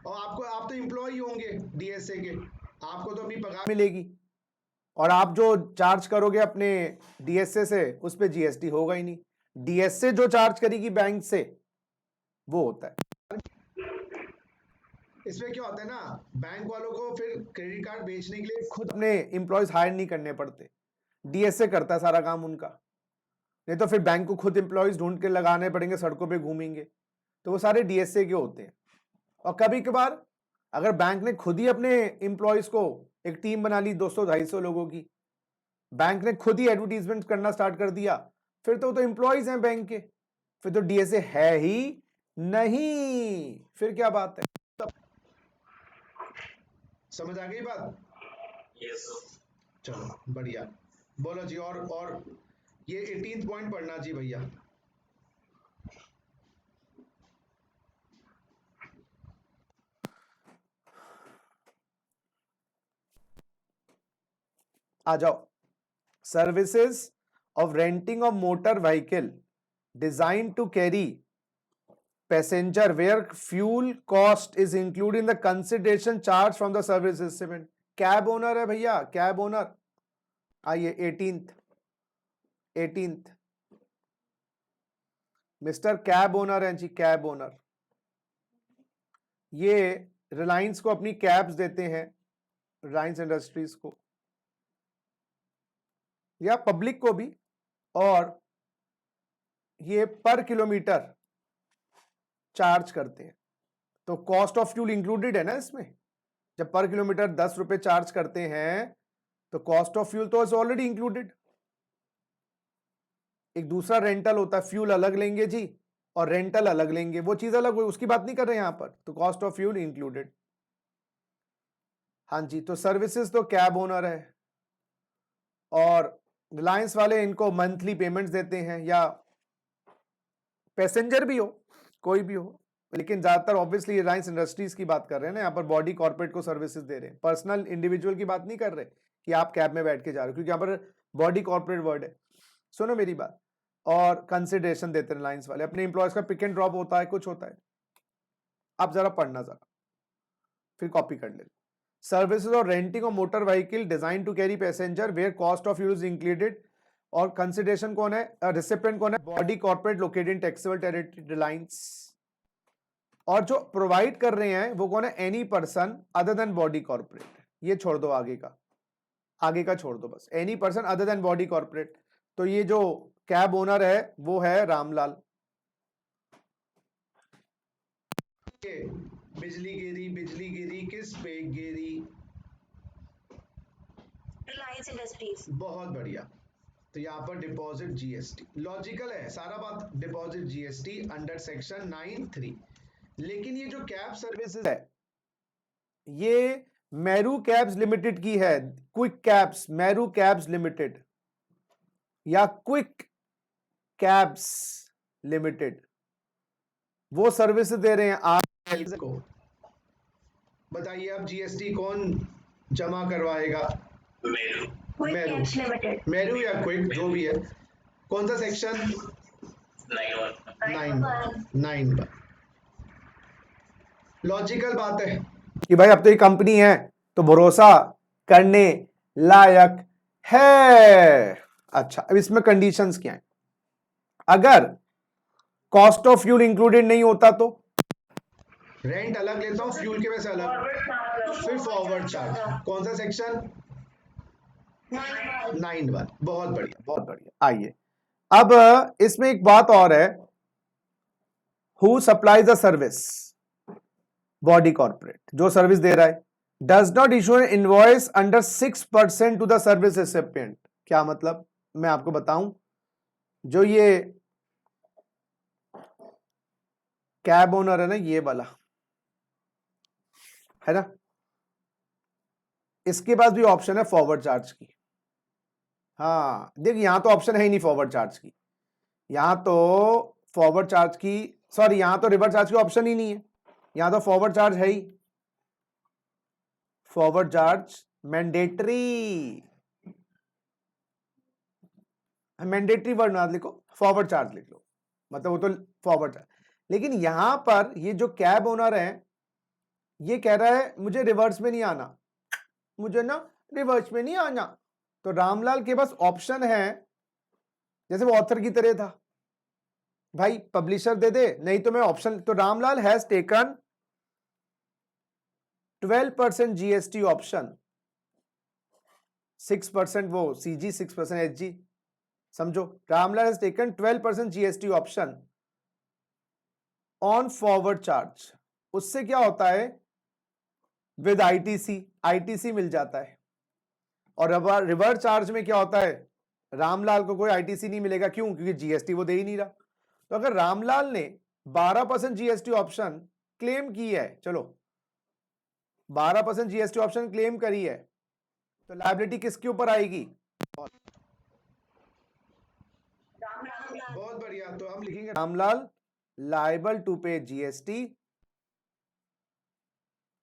और आपको, आप तो एम्प्लॉय होंगे डीएसए के, आपको तो अपनी पगार मिलेगी, और आप जो चार्ज करोगे अपने डीएसए से उस पे जीएसटी होगा ही नहीं। डीएसए जो चार्ज करेगी बैंक से वो होता है। इसमें क्या होता है ना, बैंक वालों को फिर क्रेडिट कार्ड बेचने के लिए खुद अपने एम्प्लॉयज हायर नहीं करने पड़ते, डीएसए करता है सारा काम उनका। नहीं तो फिर बैंक को खुद एम्प्लॉयज ढूंढ के लगाने पड़ेंगे, सड़कों पे घूमेंगे, तो वो सारे डीएसए के होते हैं। और कभी कभार अगर बैंक ने खुद ही अपने एम्प्लॉयज को एक टीम बना ली 200-250 लोगों की, बैंक ने खुद ही एडवर्टीजमेंट करना स्टार्ट कर दिया, फिर तो एम्प्लॉयज हैं बैंक के, फिर तो डीएसए है ही नहीं, फिर क्या बात है। समझ आ गई बात? चलो बढ़िया, बोलो जी। और ये 18th पॉइंट पढ़ना जी भैया। आ जाओ। Services of renting of motor vehicle design to carry passenger where fuel cost is include in the consideration charge from the service estimate. Cab owner है भैया, कैब ओनर। आइए 18th मिस्टर कैब ओनर है जी, कैब ओनर। ये रिलायंस को अपनी कैब्स देते हैं, रिलायंस इंडस्ट्रीज को या पब्लिक को भी, और ये पर किलोमीटर चार्ज करते हैं। तो कॉस्ट ऑफ फ्यूल इंक्लूडेड है ना इसमें। जब पर किलोमीटर 10 रुपए चार्ज करते हैं तो कॉस्ट ऑफ फ्यूल तो इज ऑलरेडी इंक्लूडेड। एक दूसरा रेंटल होता है, फ्यूल अलग लेंगे जी और रेंटल अलग लेंगे, वो चीज अलग हुई, उसकी बात नहीं कर रहे यहां पर। तो कॉस्ट ऑफ फ्यूल इंक्लूडेड। हाँ जी, तो सर्विसेज तो कैब ओनर है, और रिलायंस वाले इनको मंथली पेमेंट्स देते हैं, या पैसेंजर भी हो, कोई भी हो, लेकिन ज्यादातर ऑब्वियसली रिलायंस इंडस्ट्रीज की बात कर रहे हैं ना यहाँ पर। बॉडी कॉर्पोरेट को सर्विसेज दे रहे हैं, पर्सनल इंडिविजुअल की बात नहीं कर रहे कि आप कैब में बैठ के जा रहे हो, क्योंकि यहाँ पर बॉडी कॉर्पोरेट वर्ड है। सुनो मेरी बात। और कंसिडरेशन देते हैं रिलायंस वाले, अपने एम्प्लॉयज का पिक एंड ड्रॉप होता है, कुछ होता है। आप जरा पढ़ना, जरा फिर कॉपी कर ले। सर्विसेज और renting of motor vehicle design to carry passenger where cost of use included, और कंसिडरेशन कौन है, रिसिपिएंट कौन है, body corporate located in taxable territory Reliance. और जो प्रोवाइड कर रहे हैं वो कौन है, any person other than body corporate. ये छोड़ दो, आगे का छोड़ दो, बस any person other than body corporate. तो ये जो कैब ओनर है वो है रामलाल। बिजली गिरी किस पे गिरी? रिलायंस इंडस्ट्रीज। बहुत बढ़िया। तो यहाँ पर डिपॉजिट जीएसटी लॉजिकल है सारा बात, डिपॉजिट जीएसटी अंडर सेक्शन 9(3). लेकिन ये जो कैब सर्विसेज है ये मेरू कैब्स लिमिटेड की है, quick cabs, Meru cabs limited या क्विक कैब्स लिमिटेड, वो सर्विस दे रहे हैं आप को बताइए, अब जीएसटी कौन जमा करवाएगा? Quick Meru cabs limited. Meru या क्विक जो भी है। कौन सा सेक्शन? 9(1). लॉजिकल बात है कि भाई अब तो ये कंपनी है तो भरोसा करने लायक है। अच्छा, अब इसमें कंडीशंस क्या है? अगर कॉस्ट ऑफ फ्यूल इंक्लूडेड नहीं होता तो रेंट अलग लेता हूं, फ्यूल के वैसे अलग, फिर फॉरवर्ड चार्ज। कौन सा सेक्शन? 9(1). बहुत बढ़िया बहुत बढ़िया। आइए अब इसमें एक बात और है, who supplies the service, body corporate जो सर्विस दे रहा है, does not issue an invoice under 6% to the service recipient. क्या मतलब? मैं आपको बताऊं, जो ये कैब ओनर है ना, ये वाला है ना, इसके पास भी ऑप्शन है फॉरवर्ड चार्ज की। हाँ देख, यहां तो ऑप्शन है ही नहीं फॉरवर्ड चार्ज की, यहां तो फॉरवर्ड चार्ज की, सॉरी यहां तो रिवर्स चार्ज की ऑप्शन ही नहीं है, यहां तो फॉरवर्ड चार्ज है ही। Forward charge mandatory, mandatory word ना लिखो, फॉरवर्ड चार्ज लिख लो, मतलब वो तो फॉरवर्ड चार्ज। लेकिन यहां पर ये जो कैब ओनर है ये कह रहा है मुझे रिवर्स में नहीं आना, मुझे ना रिवर्स में नहीं आना। तो रामलाल के पास ऑप्शन है, जैसे वो ऑथर की तरह था, भाई पब्लिशर दे दे, नहीं तो मैं ऑप्शन। तो Ramlal has taken 12% GST option, 6% वो सीजी, 6% एचजी। समझो, Ramlal has taken 12% GST option on forward charge. उससे क्या होता है, विद आईटीसी, आईटीसी मिल जाता है। और रिवर्स चार्ज में क्या होता है, रामलाल को कोई आईटीसी नहीं मिलेगा। क्यों? क्योंकि जीएसटी वो दे ही नहीं रहा। तो अगर रामलाल ने 12% जीएसटी ऑप्शन क्लेम की है, चलो 12% जीएसटी ऑप्शन क्लेम करी है, तो लायबिलिटी किसके ऊपर आएगी? बहुत बढ़िया। तो हम लिखेंगे रामलाल लायबल टू पे जीएसटी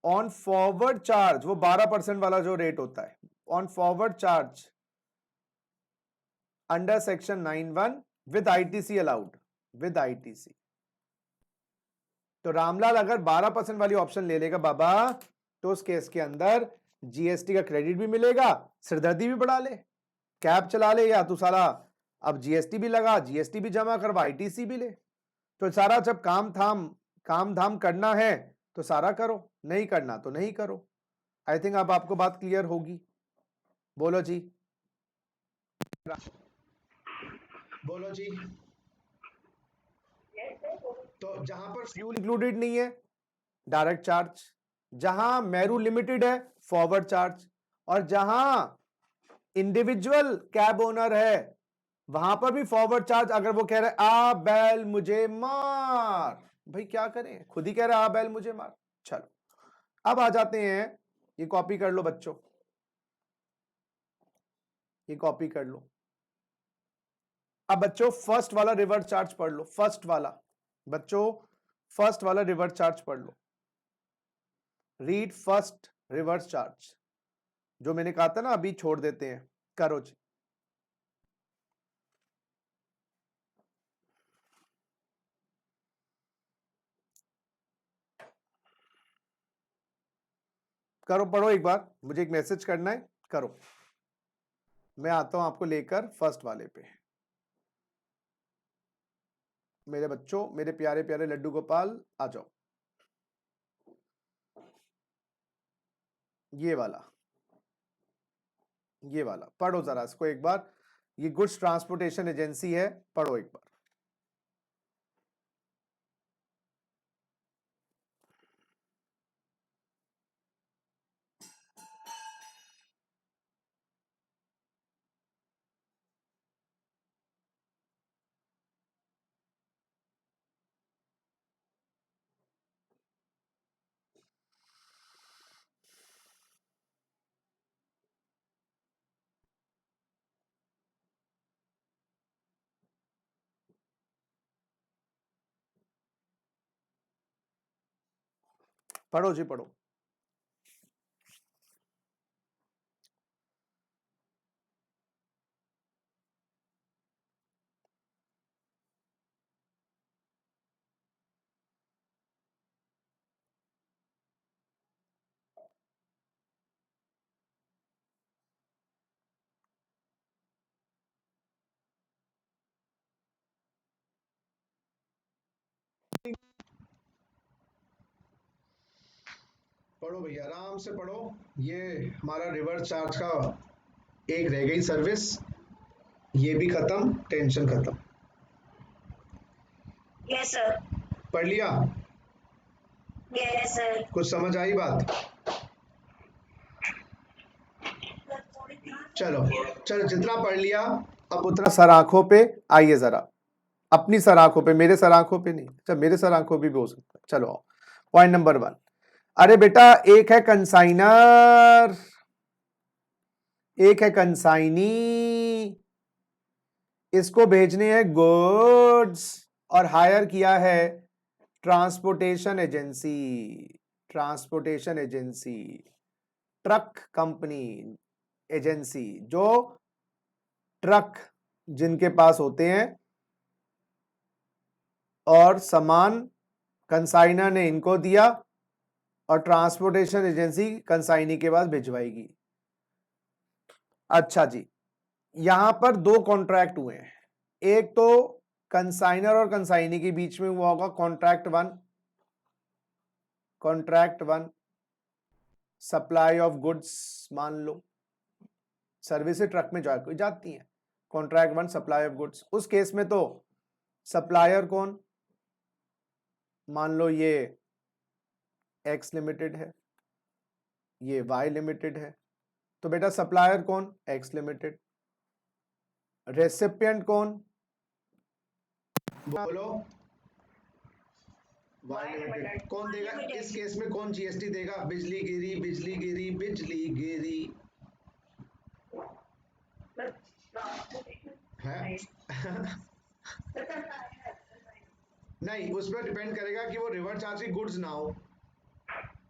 ऑन फॉरवर्ड चार्ज, वो 12% वाला जो रेट होता है, on forward charge under section 9(1) with ITC allowed, with ITC. तो रामलाल अगर 12% वाली ऑप्शन ले लेगा बाबा, तो उस केस के अंदर जीएसटी का क्रेडिट भी मिलेगा, सिरदर्दी भी बढ़ा ले, कैब चला ले, या तू साला अब जीएसटी भी लगा, जीएसटी भी जमा करवा, आईटीसी भी ले। तो सारा जब काम धाम करना है तो सारा करो, नहीं करना तो नहीं करो। आई थिंक अब आपको बात क्लियर होगी। बोलो जी, बोलो जी। तो जहां पर फ्यूल इंक्लूडेड नहीं है डायरेक्ट चार्ज, जहां मेरू लिमिटेड है फॉरवर्ड चार्ज, और जहां इंडिविजुअल कैब ओनर है वहां पर भी फॉरवर्ड चार्ज। अगर वो कह रहे आ बैल मुझे मार, भाई क्या करें, खुद ही कह रहे आ बैल मुझे मार। चलो अब आ जाते हैं, ये कॉपी कर लो बच्चों, ये कॉपी कर लो। अब बच्चों फर्स्ट वाला रिवर्स चार्ज पढ़ लो, फर्स्ट वाला, बच्चों फर्स्ट वाला रिवर्स चार्ज पढ़ लो। रीड फर्स्ट रिवर्स चार्ज, जो मैंने कहा था ना अभी छोड़ देते हैं, करो जी। करो, पढ़ो एक बार, मुझे एक मैसेज करना है, करो। मैं आता हूं आपको लेकर फर्स्ट वाले पे। मेरे बच्चों, मेरे प्यारे प्यारे लड्डू गोपाल, आ जाओ। ये वाला, ये वाला पढ़ो जरा इसको एक बार। ये गुड्स ट्रांसपोर्टेशन एजेंसी है, पढ़ो एक बार। पढ़ो जी पढ़ो। पढ़ो भैया, आराम से पढ़ो। ये हमारा रिवर्स चार्ज का एक रह गई सर्विस, ये भी खत्म, टेंशन खत्म। Yes, sir. पढ़ लिया? Yes, sir. कुछ समझ आई बात? चलो चलो, जितना पढ़ लिया अब उतना सर आंखों पे आइए जरा, अपनी सर आंखों पे, मेरे सर आंखों पे नहीं, अच्छा मेरे सर आंखों पे भी हो सकता है। चलो आओ, पॉइंट नंबर 1। अरे बेटा, एक है कंसाइनर, एक है कंसाइनी, इसको भेजने हैं गुड्स और हायर किया है transportation agency. Transportation agency, truck company agency, जो ट्रक जिनके पास होते हैं और सामान कंसाइनर ने इनको दिया और ट्रांसपोर्टेशन एजेंसी कंसाइनी के पास भिजवाएगी। अच्छा जी, यहां पर दो कॉन्ट्रैक्ट हुए हैं, एक तो कंसाइनर और कंसाइनी के बीच में हुआ होगा contract 1, contract 1 supply of goods, मान लो सर्विसेज ट्रक में जाती हैं, कॉन्ट्रैक्ट 1 सप्लाई ऑफ गुड्स। उस केस में तो सप्लायर कौन, मान लो ये एक्स लिमिटेड है, ये वाई लिमिटेड है, तो बेटा सप्लायर कौन, एक्स लिमिटेड। रेसिपिएंट कौन, बोलो, वाई लिमिटेड। कौन देगा इस केस में, कौन जीएसटी देगा? बिजली गिरी, बिजली गिरी, बिजली गिरी है। नहीं, उस पर डिपेंड करेगा कि वो रिवर्स चार्ज की गुड्स ना हो,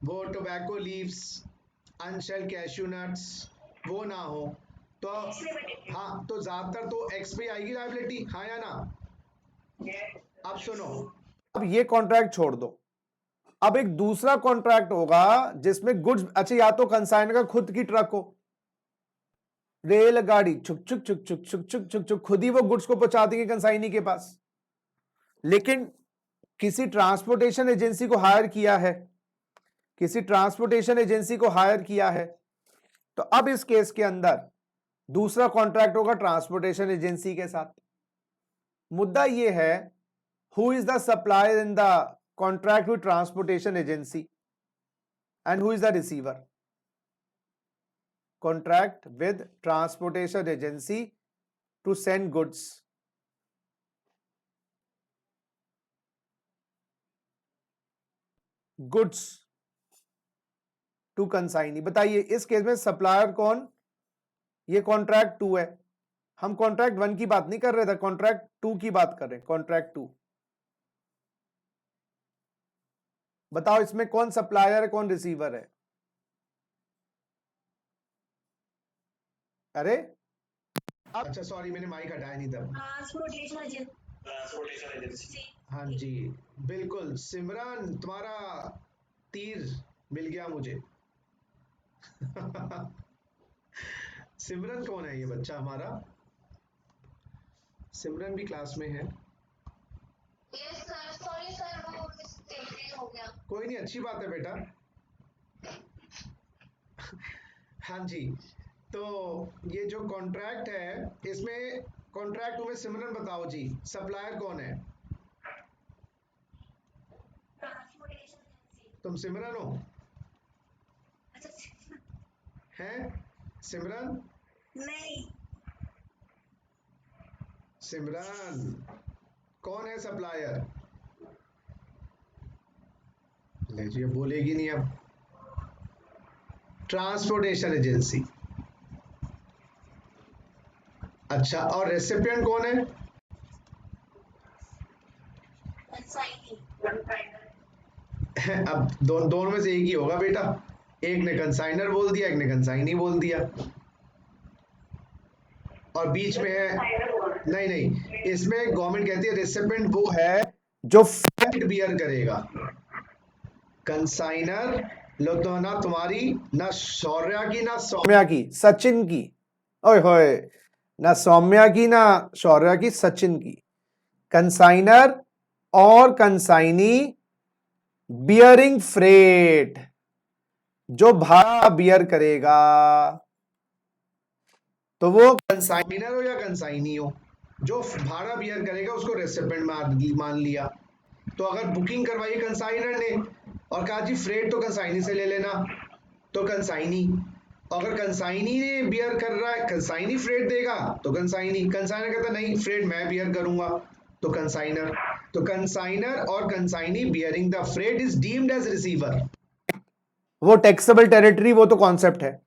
वो टोबैको लीव्स, अनशेल्ड कैश्यू नट्स वो ना हो, तो हाँ, तो ज्यादातर तो एक्स पे आएगी लायबिलिटी, हाँ या ना? अब सुनो, अब ये कॉन्ट्रैक्ट छोड़ दो, अब एक दूसरा कॉन्ट्रैक्ट होगा जिसमें गुड्स, अच्छा या तो कंसाइनर का खुद की ट्रक हो, रेलगाड़ी छुक छुक छुक छुक छुक छुक छुक छुक खुद ही वो गुड्स को पहुंचा देंगे कंसाइनी के पास, लेकिन किसी ट्रांसपोर्टेशन एजेंसी को हायर किया है, किसी ट्रांसपोर्टेशन एजेंसी को हायर किया है, तो अब इस केस के अंदर दूसरा कॉन्ट्रैक्ट होगा ट्रांसपोर्टेशन एजेंसी के साथ। मुद्दा यह है, who is the supplier in the contract with transportation agency and who is the receiver? Contract with transportation agency to send goods. Goods to consignee। बताइए इस केस में सप्लायर कौन, ये कॉन्ट्रैक्ट 2 है, हम कॉन्ट्रैक्ट 1 की बात नहीं कर रहे थे, कॉन्ट्रैक्ट 2 की बात कर रहे हैं, कॉन्ट्रैक्ट 2। बताओ इसमें कौन सप्लायर है, कौन रिसीवर है? अरे अच्छा सॉरी, मैंने माइक हटाया नहीं था। Transportation agency. हाँ जी, बिल्कुल सिमरन, तुम्हारा तीर मिल गया मुझे। सिमरन कौन है ये बच्चा हमारा? सिमरन भी क्लास में है? यस सर, सॉरी सर, वो मिस्टेक हो गया। कोई नहीं, अच्छी बात है बेटा। हाँ जी, तो ये जो कॉन्ट्रैक्ट है, इसमें कॉन्ट्रैक्ट में सिमरन बताओ जी, सप्लायर कौन है? Transportation agency. तुम सिमरन हो? अच्छा, हैं सिमरन? नहीं, सिमरन कौन है सप्लायर? ले जी, ये बोलेगी नहीं अब। Transportation agency. अच्छा, और रेसिपिएंट कौन है? कंसाइनी। अब दोनों में से एक ही होगा बेटा। एक ने कंसाइनर बोल दिया, एक ने कंसाइनी बोल दिया, और बीच में है। नहीं नहीं, इसमें गवर्नमेंट कहती है रेसिपिएंट वो है जो फ्रेट बियर करेगा। कंसाइनर लो तो ना तुम्हारी, ना शौर्या की, ना सौम्या की, सचिन की, ओए होए, ना सौम्या की ना शौर्या की, सचिन की। कंसाइनर और कंसाइनी बियरिंग फ्रेट, जो भाड़ा बियर करेगा, तो वो कंसाइनर हो या कंसाइनी हो, जो भाड़ा बियर करेगा उसको रेसिपिएंट मान लिया। तो अगर बुकिंग करवाई कंसाइनर ने और कहा जी फ्रेट तो कंसाइनी से ले लेना, तो कंसाइनी। अगर कंसाइनी ने बियर कर रहा है, कंसाइनी फ्रेट देगा तो कंसाइनी, कंसाइनर कहता नहीं फ्रेट मैं बियर करूंगा, तो कंसाइनर। तो कंसाइनर और consignee bearing the freight is deemed as receiver. वो टैक्सेबल टेरिटरी, वो तो कॉन्सेप्ट है।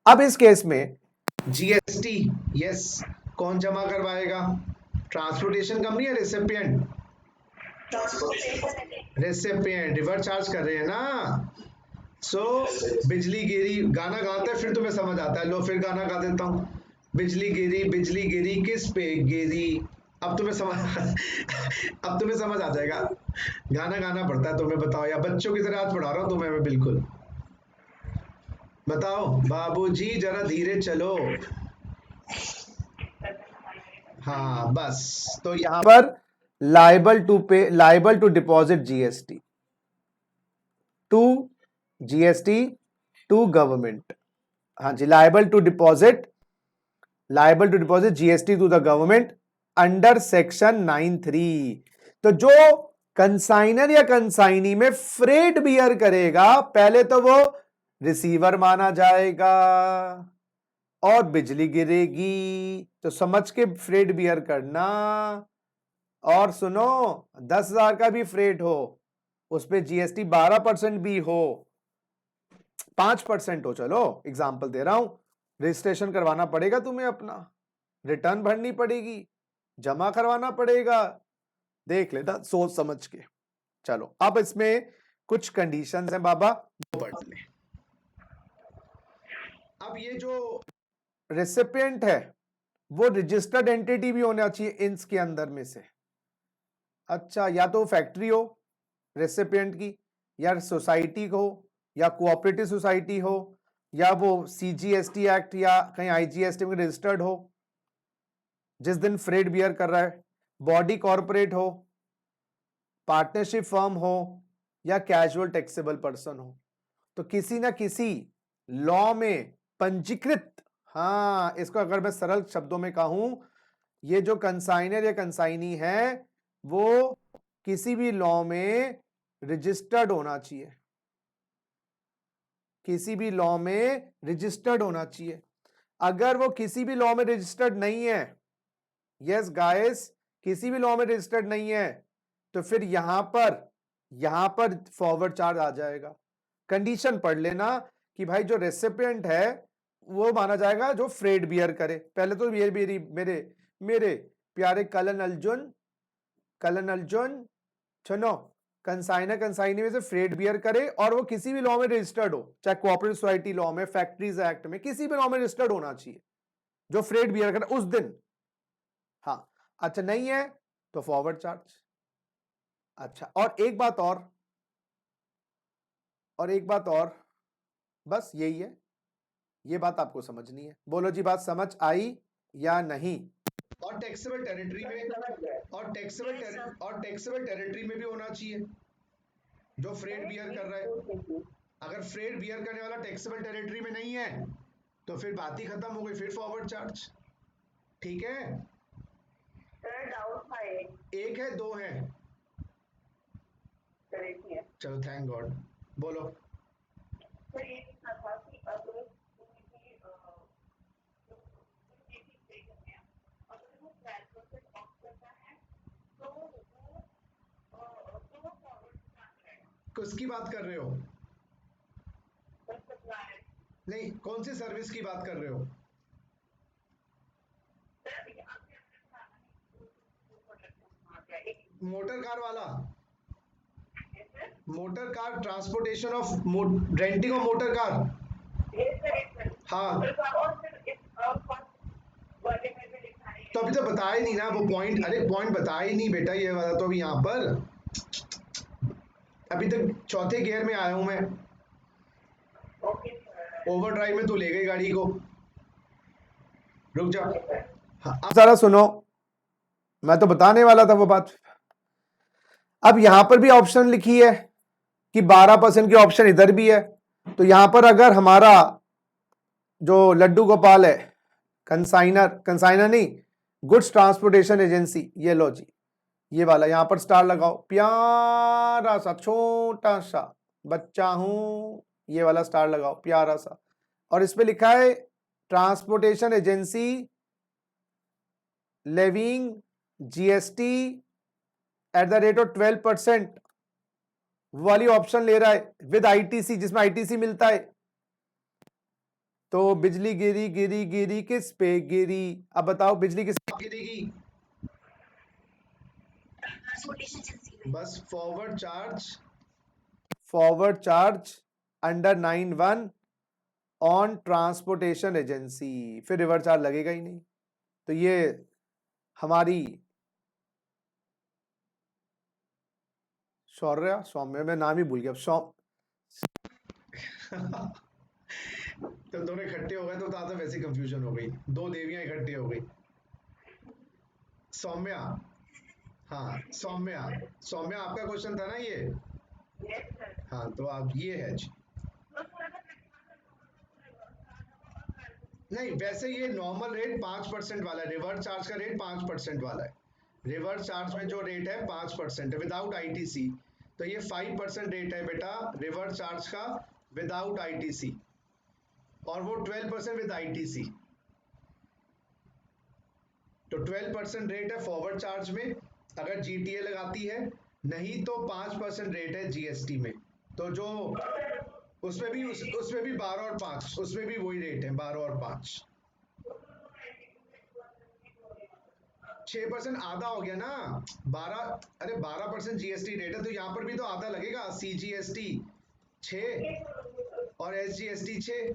अब इस केस में जीएसटी, यस, कौन जमा करवाएगा? ट्रांसपोर्टेशन कंपनी या रेसिपिएंट? रेसिपिएंट रिवर्स चार्ज कर रहे हैं ना। सो बिजली गिरी, गाना गाता है फिर तुम्हें समझ आता है, लो फिर गाना गा देता हूँ। बिजली गिरी किस पे गिरी। अब तुम्हें समझ अब तुम्हें समझ आ जाएगा। गाना गाना पड़ता है तुम्हें, बताओ, या बच्चों की तरह आज पढ़ा रहा हूँ तुम्हें मैं बिल्कुल। बताओ बाबूजी जरा धीरे चलो। हाँ बस, तो यहां पर liable to deposit GST to government. हाँ जी, liable to deposit GST to the government under section 9(3). तो जो कंसाइनर या कंसाइनी में फ्रेट बियर करेगा, पहले तो वो रिसीवर माना जाएगा, और बिजली गिरेगी तो समझ के फ्रेट बियर करना। और सुनो, 10,000 का भी फ्रेट हो, उस पर जीएसटी 12% भी हो, 5% हो, चलो एग्जांपल दे रहा हूं, रजिस्ट्रेशन करवाना पड़ेगा तुम्हें, अपना रिटर्न भरनी पड़ेगी, जमा करवाना पड़ेगा, देख लेना सोच समझ के। चलो अब इसमें कुछ कंडीशंस हैं बाबा, वो पढ़ लें। अब ये जो रेसिपिएंट है वो रजिस्टर्ड एंटिटी भी होना चाहिए इंस के अंदर में से। अच्छा, या तो फैक्ट्री हो रेसिपिएंट की, या सोसाइटी हो, या कोऑपरेटिव सोसाइटी हो, या वो सीजीएसटी एक्ट या कहीं आईजीएसटी में रजिस्टर्ड हो जिस दिन फ्रेट बियर कर रहा है, बॉडी कॉर्पोरेट हो, पार्टनरशिप फर्म हो, या कैजुअल टैक्सेबल पर्सन हो। तो किसी ना किसी लॉ में पंजीकृत, हाँ इसको अगर मैं सरल शब्दों में कहूं, ये जो कंसाइनर या कंसाइनी है वो किसी भी लॉ में रजिस्टर्ड होना चाहिए, किसी भी लॉ में रजिस्टर्ड होना चाहिए। अगर वो किसी भी लॉ में रजिस्टर्ड नहीं है, यस गाइस, किसी भी लॉ में रजिस्टर्ड नहीं है, तो फिर यहां पर फॉरवर्ड चार्ज आ जाएगा। कंडीशन पढ़ लेना कि भाई जो रेसिपिएंट है वो माना जाएगा जो फ्रेट बियर करे। पहले तो ये मेरे प्यारे कलन अर्जुन सुनो, कंसाइनर कंसाइनी में से फ्रेट बियर करे और वो किसी भी लॉ में रजिस्टर्ड हो, चाहे कोऑपरेटिव सोसाइटी लॉ में, फैक्ट्रीज एक्ट में, किसी भी लॉ में रजिस्टर्ड होना चाहिए जो फ्रेट बियर करे उस दिन। हाँ, अच्छा नहीं है तो फॉरवर्ड चार्ज। अच्छा, और एक बात और, बस यही है, ये बात आपको समझनी है। बोलो जी, बात समझ आई या नहीं? और टैक्सेबल टेरिटरी में, और टैक्सेबल टेरिटरी में भी होना चाहिए जो फ्रेट बियर कर रहा है। अगर फ्रेट बियर करने वाला टैक्सेबल टेरिटरी में नहीं है तो फिर बात ही खत्म हो गई, फिर फॉरवर्ड चार्ज। ठीक है, सर डाउट था एक है दो है? सर एक ही है। चलो थैंक गॉड, बोलो। सर ये पूछना था कि अगर वो 12% ऑफ करता है तो वो फॉरवर्ड चार्ज रहेगा। किसकी बात कर रहे हो? सर सप्लायर नहीं, कौन सी सर्विस की बात कर रहे हो? सर ये आपके अपने बताना नहीं प्रोडक्ट आ गया एक मोटर कार वाला? है sir. Motor car transportation of renting of motor car. ये सर हाँ, और फिर इस फर्स्ट बर्थडे में लिखा है तो अभी तो बताया ही नहीं ना वो पॉइंट। अरे पॉइंट बताया ही नहीं बेटा, ये वाला तो अभी यहाँ पर, अभी तक चौथे गियर में आया हूं मैं। Okay sir. ओवरड्राइव में तू ले गई गाड़ी को, रुक जा। हाँ, आप सारा सुनो, मैं तो बताने वाला था वो बात। अब यहां पर भी ऑप्शन लिखी है कि 12% की ऑप्शन इधर भी है, तो यहां पर अगर हमारा जो लड्डू गोपाल है, कंसाइनर नहीं, गुड्स ट्रांसपोर्टेशन एजेंसी, ये लो जी, ये वाला यहां पर स्टार लगाओ, प्यारा सा छोटा सा बच्चा हूं, ये वाला स्टार लगाओ प्यारा सा, और इस पे लिखा है transportation agency levying GST at the rate of 12%, वाली ऑप्शन ले रहा है विद आईटीसी, जिसमें आईटीसी मिलता है। तो बिजली गिरी गिरी गिरी किस पे गिरी? अब बताओ बिजली किस पे गिरेगी? ट्रांसपोर्टेशन एजेंसी में बस forward charge. Forward charge under 9(1) on transportation agency, फिर रिवर्स चार्ज लगेगा ही नहीं। तो ये हमारी सौम्य, मैं नाम ही भूल गया, तुम दोनों इकट्ठे हो गए तो ज्यादा वैसी कंफ्यूजन हो गई, दो देवियां इकट्ठी हो गई। सौम्या, हाँ सौम्या, सौम्या आपका क्वेश्चन था ना ये? Yes sir. हाँ तो आप ये है जी। नहीं, वैसे ये नॉर्मल रेट 5% वाला है, रिवर्स चार्ज का रेट 5% वाला है। रिवर्स चार्ज में जो रेट है 5% है विदाउट आईटीसी, तो ये 5% रेट है बेटा रिवर्स चार्ज का विदाउट आईटीसी, और वो 12% विद आईटीसी। तो 12% रेट है फॉरवर्ड चार्ज में अगर जीटीए लगाती है, नहीं तो 5% रेट है जीएसटी में। तो जो उसमें भी 12 और 5, उसमें भी वही रेट है 12 और 5। 6% आधा हो गया ना, 12, अरे 12% जीएसटी रेट है, तो यहाँ पर भी तो आधा लगेगा, सीजीएसटी 6 और एसजीएसटी 6,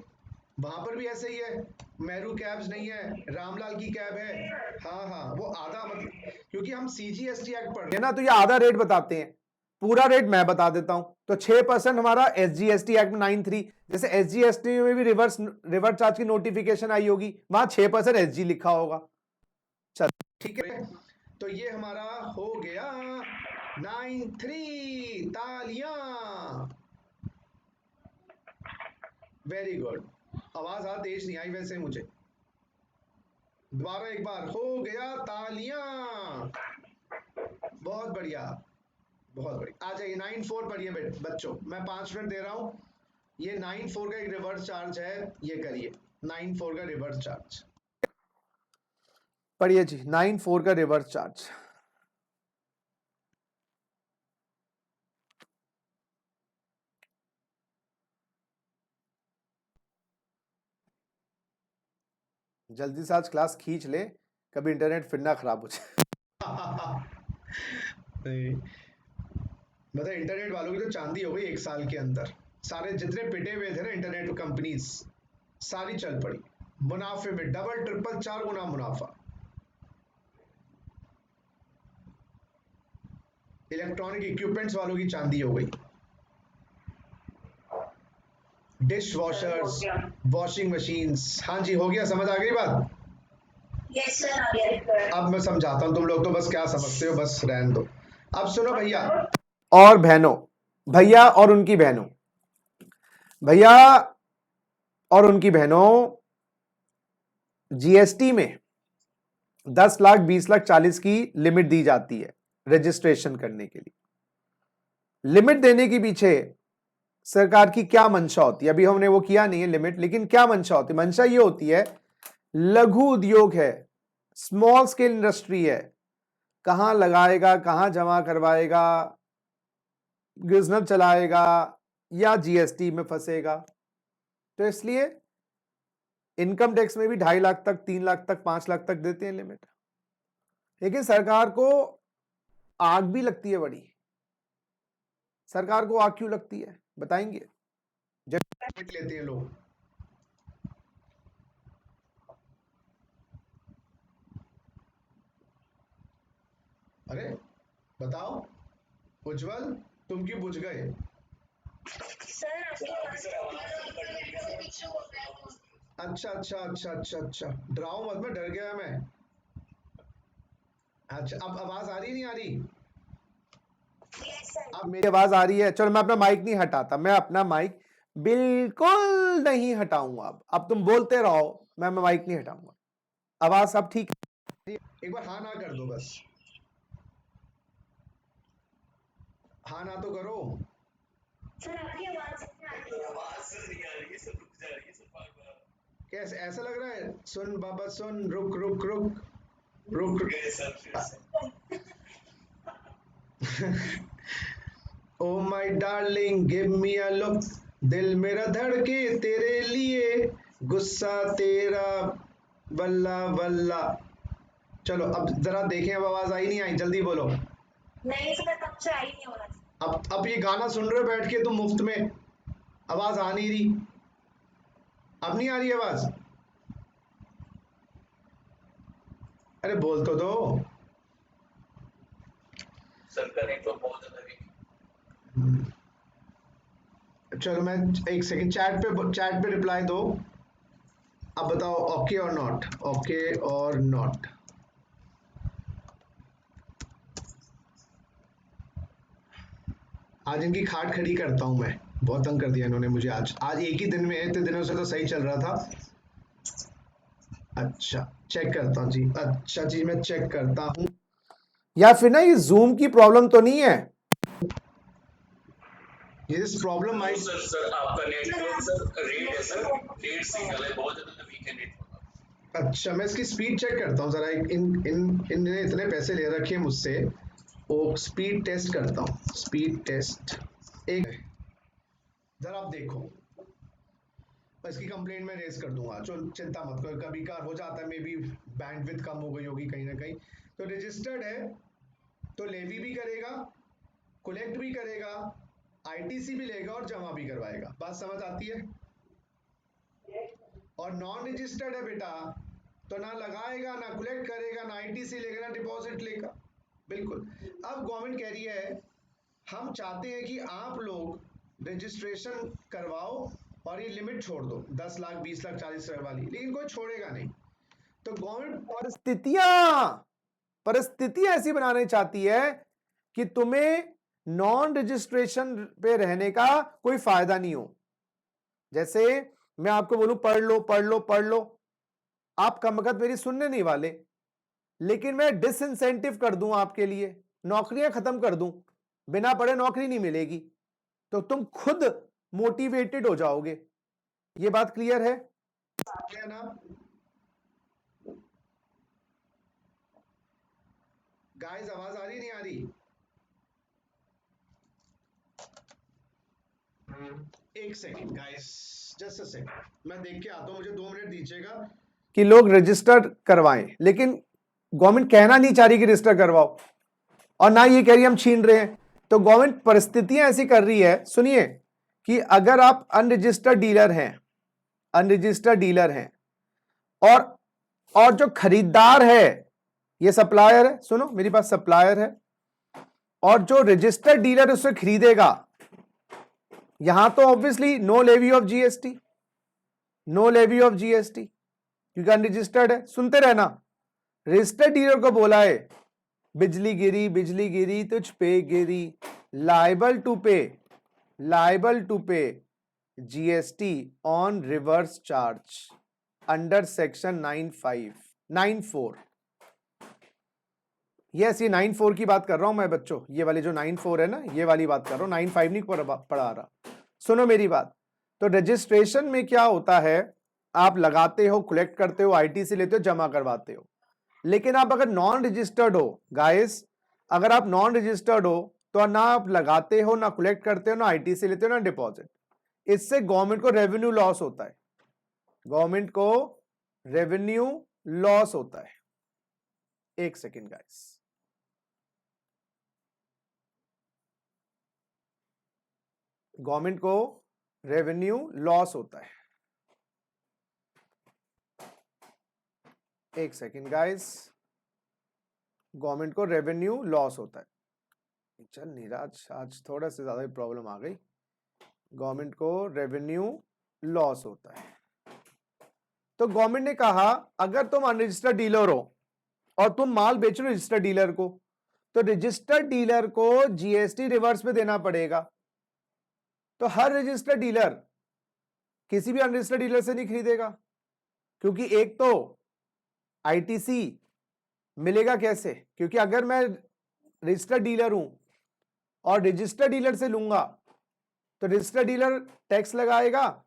वहां पर भी ऐसे ही है। मेरू कैब्स नहीं है, रामलाल की कैब है। हाँ हाँ, वो आधा, मतलब क्योंकि हम सीजीएसटी एक्ट पढ़ रहे है ना, तो ये आधा रेट बताते हैं, पूरा रेट मैं बता देता हूं। तो 6% हमारा एसजीएसटी एक्ट में 9(3), जैसे एसजीएसटी में भी रिवर्स चार्ज की नोटिफिकेशन आई होगी, वहां 6% एसजी लिखा होगा। चल ठीक है, तो ये हमारा हो गया 9(3, तालियां, वेरी गुड। आवाज ज़्यादा तेज नहीं आई वैसे मुझे, दोबारा एक बार, हो गया तालियां, बहुत बढ़िया बहुत बढ़िया। आ जाइए 9(4) पढ़िए बच्चों, मैं 5 मिनट दे रहा हूं। ये 9(4) का एक रिवर्स चार्ज है, ये करिए 9(4) का रिवर्स चार्ज। पढ़िए जी, 9(4) का रिवर्स चार्ज। जल्दी से आज क्लास खींच ले, कभी इंटरनेट फिर ना खराब हो जाए। नहीं, मतलब इंटरनेट वालों की तो चांदी हो गई एक साल के अंदर, सारे जितने पिटे हुए थे ना इंटरनेट कंपनीज, सारी चल पड़ी, मुनाफे में डबल ट्रिपल 4 गुना मुनाफा। इलेक्ट्रॉनिक इक्विपमेंट्स वालों की चांदी हो गई, डिश वॉशर्स, वॉशिंग मशीन्स। हाँ जी, हो गया, समझ आ गई बात? यस सर आ गया सर। अब मैं समझाता हूँ, तुम लोग तो बस क्या समझते हो, बस रहने दो। अब सुनो भैया और बहनों, भैया और उनकी बहनों, भैया और उनकी बहनों, जीएसटी में 10 लाख 20 लाख 40 की लिमिट दी जाती है रजिस्ट्रेशन करने के लिए। लिमिट देने के पीछे सरकार की क्या मंशा होती है, अभी हमने वो किया नहीं है लिमिट, लेकिन क्या मंशा होती है? मंशा ये होती है, लघु उद्योग है, स्मॉल स्केल इंडस्ट्री है, कहां लगाएगा, कहां जमा करवाएगा, बिजनेस चलाएगा या जीएसटी में फंसेगा। तो इसलिए इनकम टैक्स में भी 2.5 लाख तक, 3 लाख तक, 5 लाख तक देते हैं लिमिट। लेकिन सरकार को आग भी लगती है बड़ी। सरकार को आग क्यों लगती है बताएंगे? लिमिट लेते हैं लोग। अरे बताओ उज्जवल, तुम क्यों बुझ गए? सर अच्छा अच्छा अच्छा अच्छा अच्छा, डराओ मत, मैं डर गया मैं। अच्छा अब आवाज आ रही नहीं आ रही? अब मेरी आवाज आ रही है? चलो मैं अपना माइक नहीं हटाता, मैं अपना माइक बिल्कुल नहीं हटाऊंगा। अब तुम बोलते रहो, मैं माइक नहीं हटाऊंगा। आवाज सब ठीक है? एक बार हाँ ना कर दो बस, हाँ ना तो करो। सर आपकी आवाज कैसे ऐसा लग रहा है? सुन बाबा सुन, रुक रुक रुक रुक oh my darling give me a look, दिल मेरा धड़के तेरे लिए, गुस्सा तेरा वल्ला वल्ला। चलो अब जरा देखें, अब आवाज आई नहीं आई, जल्दी बोलो। नहीं सर तब से आई नहीं हो रहा। अब ये गाना सुन रहे हो बैठ के तुम मुफ्त में, आवाज आ नहीं रही। अब नहीं आ रही आवाज? अरे बोल तो दो। चलो मैं एक सेकंड, चैट पे रिप्लाई दो। अब बताओ ओके और नॉट, ओके और नॉट। आज इनकी खाट खड़ी करता हूं मैं, बहुत तंग कर दिया इन्होंने मुझे। आज एक ही दिन में, इतने दिनों से तो सही चल रहा था। अच्छा चेक करता हूँ जी, अच्छा जी मैं चेक करता हूँ। या फिर ना ये जूम की प्रॉब्लम तो नहीं है? ये प्रॉब्लम आई सर आपका नेटवर्क सर रेड है सर, रेड सिग्नल है, बहुत ज्यादा वीक है नेटवर्क। अच्छा मैं इसकी स्पीड चेक करता हूँ जरा। इन इन इनने इतने पैसे ले रखे हैं मुझसे, वो स्पीड टेस्ट करता हूँ, स्पीड टेस्ट। एक जरा आप देखो, इसकी कंप्लेंट मैं रेज कर दूंगा, चलो चिंता मत करो, कभी कभार हो जाता है, मे बी बैंडविड्थ कम हो गई होगी कहीं ना कहीं। तो रजिस्टर्ड है तो लेवी भी करेगा, कलेक्ट भी करेगा, आईटीसी भी लेगा और जमा भी करवाएगा। बात समझ आती है? और नॉन रजिस्टर्ड है बेटा तो ना लगाएगा, ना कलेक्ट करेगा, ना आईटीसी लेगा, ना डिपॉजिट लेगा। बिल्कुल। अब गवर्नमेंट कह रही है हम चाहते हैं कि आप लोग रजिस्ट्रेशन करवाओ और ये लिमिट छोड़ दो 10 लाख 20 लाख 40 लाख वाली, लेकिन कोई छोड़ेगा नहीं। तो गवर्नमेंट परिस्थिति ऐसी बनानी चाहती है कि तुम्हें नॉन रजिस्ट्रेशन पे रहने का कोई फायदा नहीं हो। जैसे मैं आपको बोलूं पढ़ लो पढ़ लो पढ़ लो, आप कम वक्त मेरी सुनने नहीं वाले, लेकिन मैं डिसइंसेंटिव कर दूं आपके लिए, नौकरियां खत्म कर दूं, बिना पढ़े नौकरी नहीं मिलेगी, तो तुम खुद मोटिवेटेड हो जाओगे। ये बात क्लियर है? ना गाइस, आवाज आ रही नहीं आ रही? एक second guys, just a second, मैं देख के आता हूं, मुझे 2 मिनट दीजिएगा। कि लोग रजिस्टर करवाएं, लेकिन गवर्नमेंट कहना नहीं चाह रही कि रजिस्टर करवाओ, और ना ये कह रही हम छीन रहे हैं। तो गवर्नमेंट परिस्थितियां ऐसी कर रही है, सुनिए, कि अगर आप अनरजिस्टर्ड डीलर हैं और जो खरीदार है, ये सप्लायर है, सुनो मेरी पास सप्लायर है, और जो रजिस्टर्ड डीलर उससे खरीदेगा, यहां तो obviously no levy of GST, क्योंकि अनरजिस्टर्ड है। सुनते रहना, रजिस्टर्ड डीलर को बोला है बिजली गिरी तुझ पे गिरी, लाइबल टू पे GST on reverse charge. Under section 9594। Yes, ये 94 की बात कर रहा हूं मैं बच्चों, ये वाली जो 94 है ना, ये वाली बात कर रहा हूं, 95 नहीं पढ़ा रहा। सुनो मेरी बात। तो रजिस्ट्रेशन में क्या होता है, आप लगाते हो, कलेक्ट करते हो, आईटीसी लेते हो, जमा करवाते हो। लेकिन आप अगर नॉन रजिस्टर्ड हो गाइस, अगर आप नॉन रजिस्टर्ड हो तो ना आप लगाते हो, ना कलेक्ट करते हो, ना आईटीसी लेते हो, ना डिपॉजिट। इससे गवर्नमेंट को रेवेन्यू लॉस होता है, गवर्नमेंट को रेवेन्यू लॉस होता है। एक सेकेंड गाइस, गवर्नमेंट को रेवेन्यू लॉस होता है। एक सेकेंड गाइस, गवर्नमेंट को रेवेन्यू लॉस होता है। चल नीरज, आज थोड़ा से ज्यादा प्रॉब्लम आ गई। गवर्नमेंट को रेवेन्यू लॉस होता है। तो गवर्नमेंट ने कहा अगर तुम अनरजिस्टर्ड डीलर हो और तुम माल बेच रहे हो रजिस्टर्ड डीलर को, तो रजिस्टर्ड डीलर को जीएसटी रिवर्स में देना पड़ेगा। तो हर रजिस्टर्ड डीलर किसी भी अनरजिस्टर्ड डीलर से नहीं खरीदेगा, क्योंकि एक तो आईटीसी मिलेगा कैसे, क्योंकि अगर मैं रजिस्टर्ड डीलर हूं और रजिस्टर्ड डीलर से लूंगा तो रजिस्टर्ड डीलर टैक्स लगाएगा,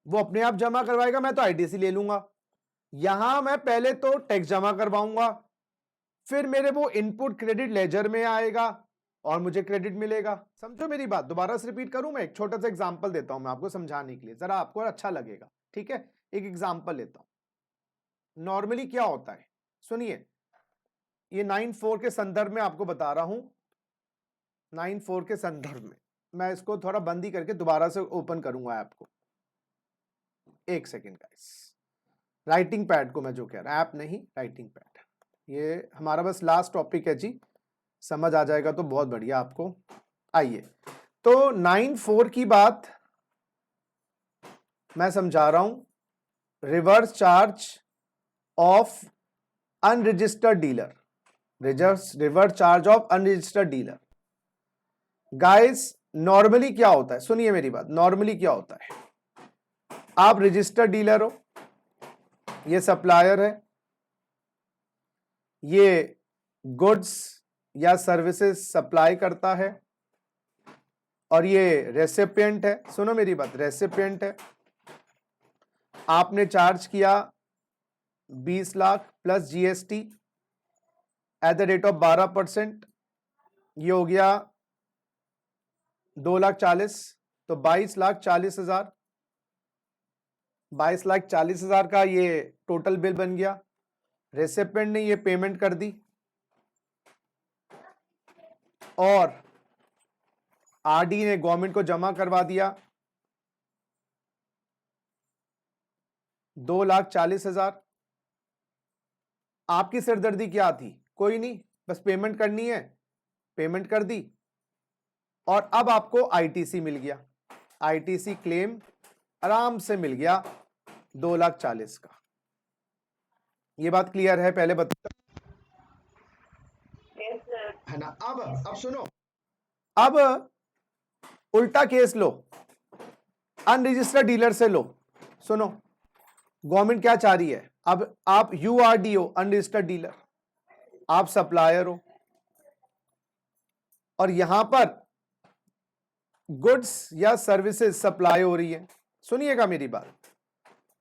वो अपने आप जमा करवाएगा, मैं तो आईटीसी ले लूंगा। यहां मैं पहले तो टैक्स जमा करवाऊंगा, फिर मेरे वो इनपुट क्रेडिट लेजर में आएगा और मुझे क्रेडिट मिलेगा। समझो मेरी बात, दोबारा से रिपीट करूं, मैं एक छोटा सा एग्जांपल देता हूं मैं आपको समझाने के लिए, जरा आपको अच्छा लगेगा। ठीक है, एक एग्जांपल लेता हूं। नॉर्मली क्या होता है, सुनिए, ये 94 के संदर्भ में आपको बता रहा हूं, 94 के संदर्भ में। मैं इसको थोड़ा बंद ही करके दोबारा से ओपन करूंगा ऐप को। एक सेकेंड गाइस, राइटिंग पैड को मैं जो कह रहा हूं, ऐप नहीं, राइटिंग पैड। ये हमारा बस लास्ट टॉपिक है जी, समझ आ जाएगा तो बहुत बढ़िया आपको। आइए, तो 94 की बात मैं समझा रहा हूं। Reverse charge of unregistered dealer, reverse charge of unregistered dealer. Guys normally क्या होता है, सुनिए मेरी बात, नॉर्मली क्या होता है, आप रजिस्टर्ड डीलर हो, ये सप्लायर है, ये गुड्स या सर्विसेज सप्लाई करता है, और ये रेसिपिएंट है। सुनो मेरी बात, रेसिपिएंट है। आपने चार्ज किया 20 lakh plus GST at the rate of 12%, ये हो गया 2,40,000, तो 22,40,000, 22,40,000 का ये टोटल बिल बन गया। रेसिपिएंट ने ये पेमेंट कर दी और आरडी ने गवर्नमेंट को जमा करवा दिया 2,40,000। आपकी सिरदर्दी क्या थी, कोई नहीं, बस पेमेंट करनी है, पेमेंट कर दी, और अब आपको आईटीसी मिल गया, आईटीसी क्लेम आराम से मिल गया 2,40,000 का। ये बात क्लियर है, पहले बता है ना। अब सुनो, अब उल्टा केस लो, अनरजिस्टर्ड डीलर से लो। सुनो, गवर्नमेंट क्या चाह रही है, अब आप यूआरडी हो, अनरजिस्टर्ड डीलर, आप सप्लायर हो, और यहां पर गुड्स या सर्विसेज सप्लाई हो रही है, सुनिएगा मेरी बात,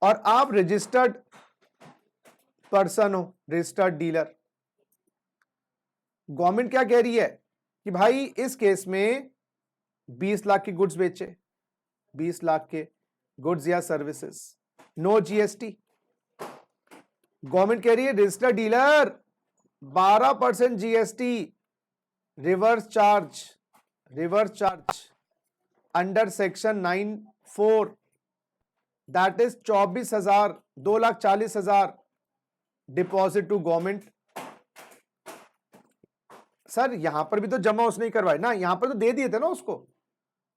और आप रजिस्टर्ड पर्सन हो, रजिस्टर्ड डीलर। गवर्नमेंट क्या कह रही है कि भाई इस केस में 20 लाख की गुड्स बेचे, 20 लाख के गुड्स या सर्विसेज, नो जीएसटी। गवर्नमेंट कह रही है registered dealer 12% GST, reverse charge under section 94, that is 24,000, 2,40,000 deposit to government. Sir यहां पर भी तो जमा उसने ही करवाई ना, यहां पर तो दे दिए थे ना उसको।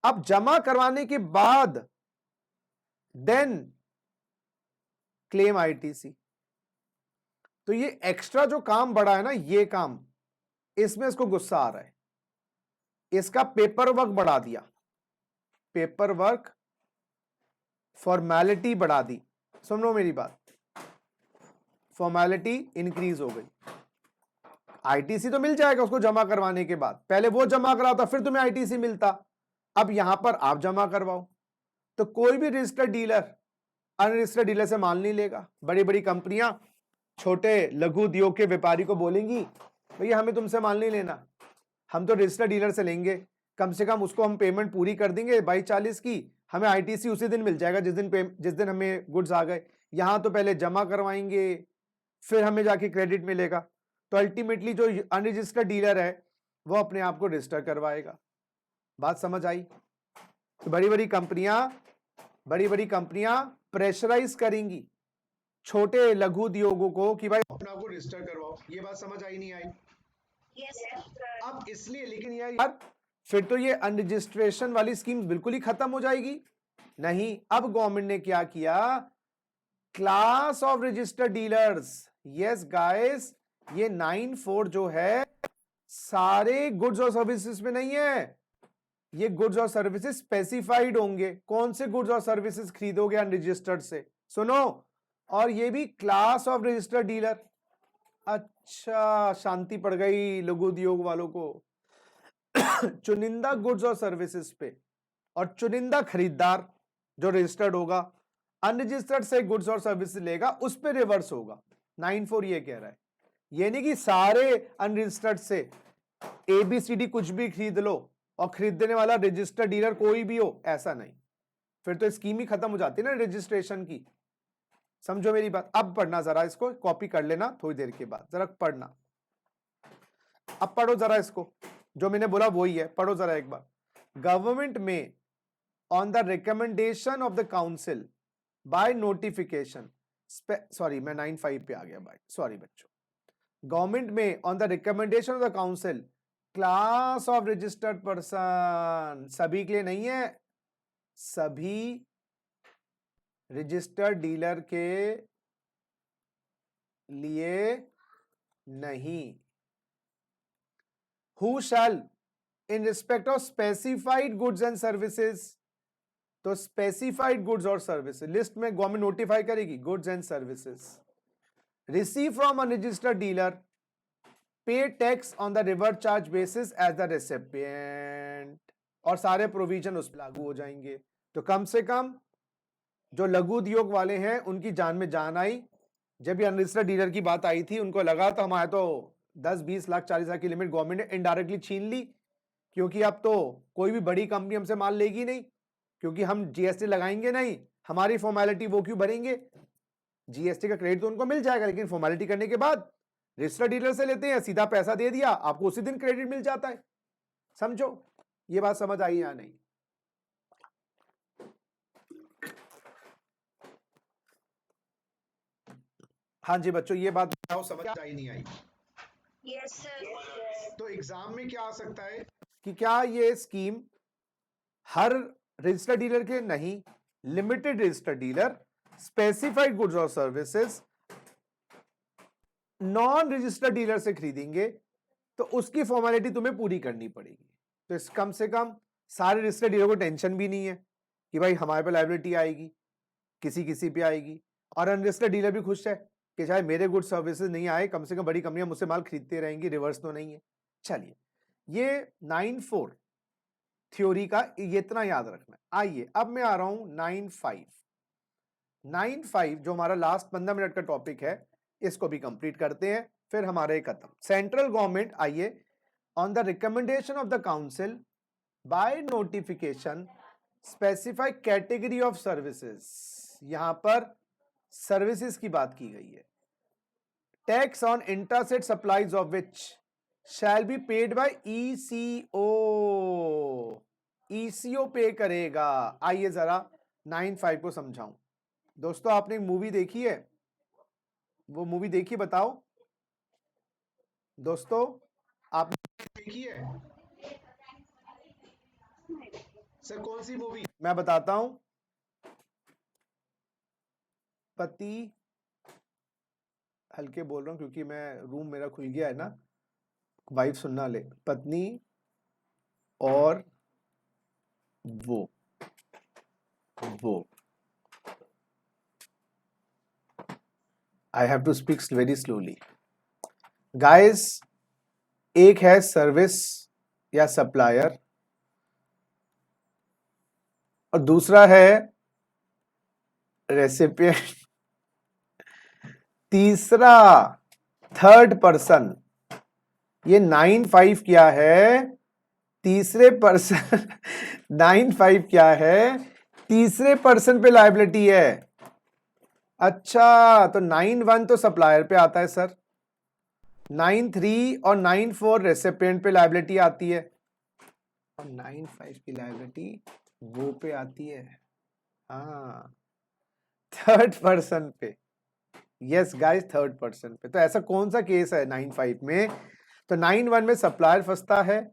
अब जमा करवाने के बाद देन क्लेम आईटीसी। तो ये एक्स्ट्रा जो काम बढ़ा है ना, ये काम, इसमें इसको गुस्सा आ रहा है, इसका पेपर वर्क बढ़ा दिया, पेपर वर्क फॉर्मेलिटी बढ़ा दी। सुनो मेरी बात, फॉर्मेलिटी इंक्रीज हो गई, आईटीसी तो मिल जाएगा उसको जमा करवाने के बाद, पहले वो जमा कराता फिर तुम्हें आईटीसी मिलता, अब यहां पर आप जमा करवाओ। तो कोई भी रजिस्टर्ड डीलर अनरजिस्टर्ड डीलर से माल नहीं लेगा। बड़ी बड़ी कंपनियां छोटे लघु उद्योग के व्यापारी को बोलेंगी भैया हमें तुमसे माल नहीं लेना, हम तो रजिस्टर्ड डीलर से लेंगे, कम से कम उसको हम पेमेंट पूरी कर देंगे 22-40 की, हमें आईटीसी उसी दिन मिल जाएगा जिस दिन हमें गुड्स आ गए। यहां तो पहले जमा करवाएंगे फिर हमें जाके क्रेडिट मिलेगा। तो अल्टीमेटली जो अनरजिस्टर्ड डीलर है वो अपने आप को रजिस्टर करवाएगा। बात समझ आई? तो बड़ी बड़ी कंपनियां प्रेशराइज करेंगी छोटे लघु उद्योगों को कि भाई अपना को रजिस्टर करवाओ। ये बात समझ आई नहीं आई? Yes sir. अब इसलिए लेकिन यार फिर तो ये अनरजिस्ट्रेशन वाली स्कीम बिल्कुल ही खत्म हो जाएगी। नहीं, अब गवर्नमेंट ने क्या किया, class of registered dealers, yes guys, ये 9(4) जो है सारे गुड्स और सर्विसेज में नहीं है, ये गुड्स और सर्विसेज स्पेसिफाइड होंगे। कौन से गुड्स और सर्विसेज खरीदोगे अनरजिस्टर्ड से, सुनो, और ये भी क्लास ऑफ रजिस्टर्ड डीलर। अच्छा, शांति पड़ गई लघु उद्योग वालों को। चुनिंदा गुड्स और सर्विसेज पे और चुनिंदा खरीदार जो रजिस्टर्ड होगा, अनरजिस्टर्ड से गुड्स और सर्विसेज लेगा उस पे रिवर्स होगा। 9(4) ये कह रहा है, ये नहीं कि सारे अनरजिस्टर्ड से ABCD कुछ भी खरीद लो और खरीदने वाला रजिस्टर्ड डीलर कोई भी हो, ऐसा नहीं, फिर तो स्कीम ही खत्म हो जाती है ना रजिस्ट्रेशन की। समझो मेरी बात। अब पढ़ना जरा, इसको कॉपी कर लेना थोड़ी देर के बाद, जरा पढ़ना। अब पढ़ो जरा इसको, जो मैंने बोला वही है, पढ़ो जरा एक बार। गवर्नमेंट में on the recommendation of the council by notification, sorry मैं 9(5) पे आ गया भाई, सॉरी बच्चों। गवर्नमेंट में on the recommendation of the council, class of registered person, सभी के लिए नहीं है, सभी रजिस्टर्ड डीलर के लिए नहीं। Who shall in respect of specified goods and services, तो स्पेसिफाइड गुड्स और सर्विसेज लिस्ट में गवर्नमेंट नोटिफाई करेगी goods and services, receive from unregistered dealer, pay tax on the reverse charge basis as the recipient, और सारे प्रोविजन उस पर लागू हो जाएंगे। तो कम से कम जो लघु उद्योग वाले हैं उनकी जान में जान आई। जब ये अनरजिस्टर्ड डीलर की बात आई थी उनको लगा तो हमारे तो 10-20 लाख 40 लाख की लिमिट गवर्नमेंट ने इनडायरेक्टली छीन ली, क्योंकि अब तो कोई भी बड़ी कंपनी हमसे माल लेगी नहीं, क्योंकि हम जीएसटी लगाएंगे नहीं, हमारी फॉर्मेलिटी वो क्यों भरेंगे, जीएसटी का क्रेडिट तो उनको मिल जाएगा, लेकिन फॉर्मेलिटी करने के बाद रजिस्टर्ड डीलर से लेते हैं, सीधा पैसा दे दिया आपको उसी दिन क्रेडिट मिल जाता है। समझो, ये बात समझ आई या नहीं? हाँ जी बच्चों, ये बात बताओ, समझ आई नहीं आई? Yes sir. तो एग्जाम में क्या आ सकता है कि क्या ये स्कीम हर रजिस्टर्ड डीलर के नहीं, limited registered dealer, specified goods और सर्विसेज नॉन रजिस्टर्ड डीलर से खरीदेंगे तो उसकी फॉर्मेलिटी तुम्हें पूरी करनी पड़ेगी। तो इस कम से कम सारे रजिस्टर्ड डीलर को टेंशन भी नहीं है कि भाई हमारे पे लायबिलिटी आएगी, किसी पे आएगी, और अनरजिस्टर्ड डीलर भी खुश है कि चाहे मेरे गुड्स सर्विसेज नहीं आए, कम से कम बड़ी कंपनियां मुझसे माल खरीदते रहेंगी, रिवर्स तो नहीं है। चलिए, ये 9(4) थ्योरी का ये इतना याद रखना है। आइए अब मैं आ रहा हूं 9(5). 9(5) जो हमारा लास्ट 15 मिनट का टॉपिक है, इसको भी कंप्लीट करते हैं, फिर हमारे खत्म। सेंट्रल गवर्नमेंट, आइए, on the recommendation of the council by notification specify category of services, यहां पर सर्विसेज की बात की गई है। Tax on intrastate supplies of which shall be paid by ECO, ECO पे करेगा। आइए जरा 9(5) को समझाऊं। दोस्तों आपने एक मूवी देखी है, वो मूवी देखी, बताओ दोस्तों, आपने देखी है सर? कौन सी मूवी? मैं बताता हूं, पति, हल्के बोल रहा हूं क्योंकि मैं रूम मेरा खुल गया है ना, वाइफ सुनना ले, पत्नी और वो I have to speak very slowly. Guys, एक है सर्विस या सप्लायर और दूसरा है रेसिपिएंट। तीसरा थर्ड पर्सन, ये 9-5 क्या है? तीसरे पर्सन 9-5 क्या है? तीसरे पर्सन पे लायबिलिटी है। अच्छा, तो 9-1 तो सप्लायर पे आता है सर, 9-3 और 9-4 रेसिपिएंट पे लायबिलिटी आती है और 9-5 की लायबिलिटी वो पे आती है। हाँ, थर्ड पर्सन पे। यस गाइस, थर्ड पर्सन पे। तो ऐसा कौन सा केस है 9-5 में? तो 9-1 में सप्लायर फंसता है,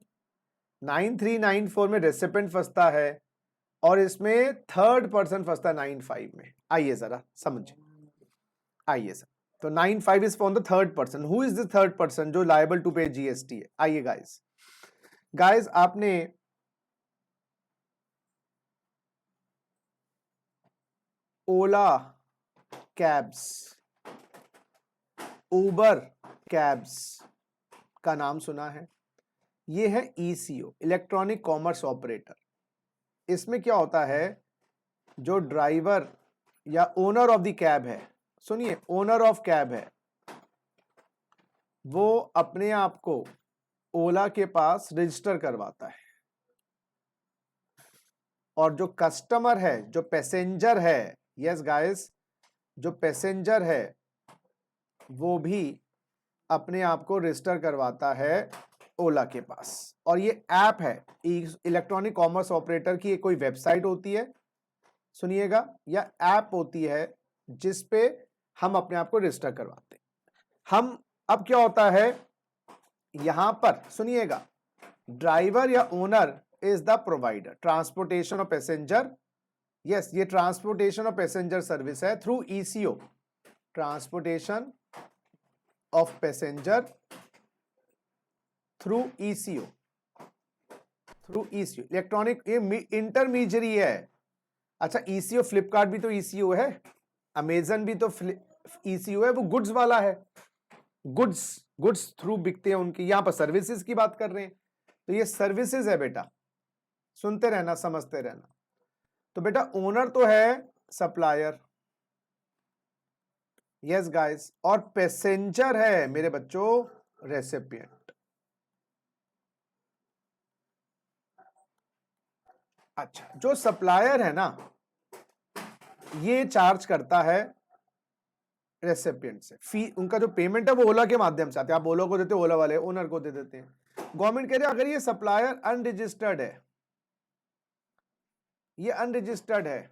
9-3 9-4 में रेसिपिएंट फंसता है और इसमें थर्ड पर्सन फंसता है 9-5 में। आइए जरा समझे, आइए सर। तो 9-5 is for the third person. Who is the third person जो लायबल टू पे जीएसटी है? आइए गाइस, गाइस आपने ओला कैब्स, उबर कैब्स का नाम सुना है? ये है ईसीओ, इलेक्ट्रॉनिक कॉमर्स ऑपरेटर। इसमें क्या होता है, जो ड्राइवर या ओनर ऑफ द कैब है, सुनिए, ओनर ऑफ कैब है, वो अपने आप को ओला के पास रजिस्टर करवाता है और जो कस्टमर है, जो पैसेंजर है, यस गाइस, जो पैसेंजर है वो भी अपने आप को रजिस्टर करवाता है ओला के पास। और ये ऐप है, इलेक्ट्रॉनिक कॉमर्स ऑपरेटर की कोई वेबसाइट होती है, सुनिएगा, या ऐप होती है जिस पे हम अपने आप को रजिस्टर करवाते हैं। हम अब क्या होता है यहां पर, सुनिएगा, ड्राइवर या owner is the provider, transportation of passenger. Yes, ये ट्रांसपोर्टेशन ऑफ पैसेंजर सर्विस है through eco, transportation of passenger through eco, through eco electronic, ये इंटरमीडियरी है। अच्छा, ईसीओ, फ्लिपकार्ट भी तो ईसीओ है, अमेजन भी तो ईसीओ है, वो गुड्स वाला है, गुड्स थ्रू बिकते हैं उनकी। यहां पर सर्विसेज की बात कर रहे हैं, तो ये सर्विसेज है बेटा, सुनते रहना, समझते रहना। तो बेटा ओनर तो है सप्लायर, यस गाइस, और पैसेंजर है मेरे बच्चों रेसिपिएंट। अच्छा, जो सप्लायर है ना, ये चार्ज करता है रेसिपिएंट से फी, उनका जो पेमेंट है वो ओला के माध्यम से आते हैं। आप ओला को देते हो, ओला वाले ओनर को दे देते हैं। गवर्नमेंट कह रही है अगर ये सप्लायर अनरजिस्टर्ड है, ये अनरजिस्टर्ड है,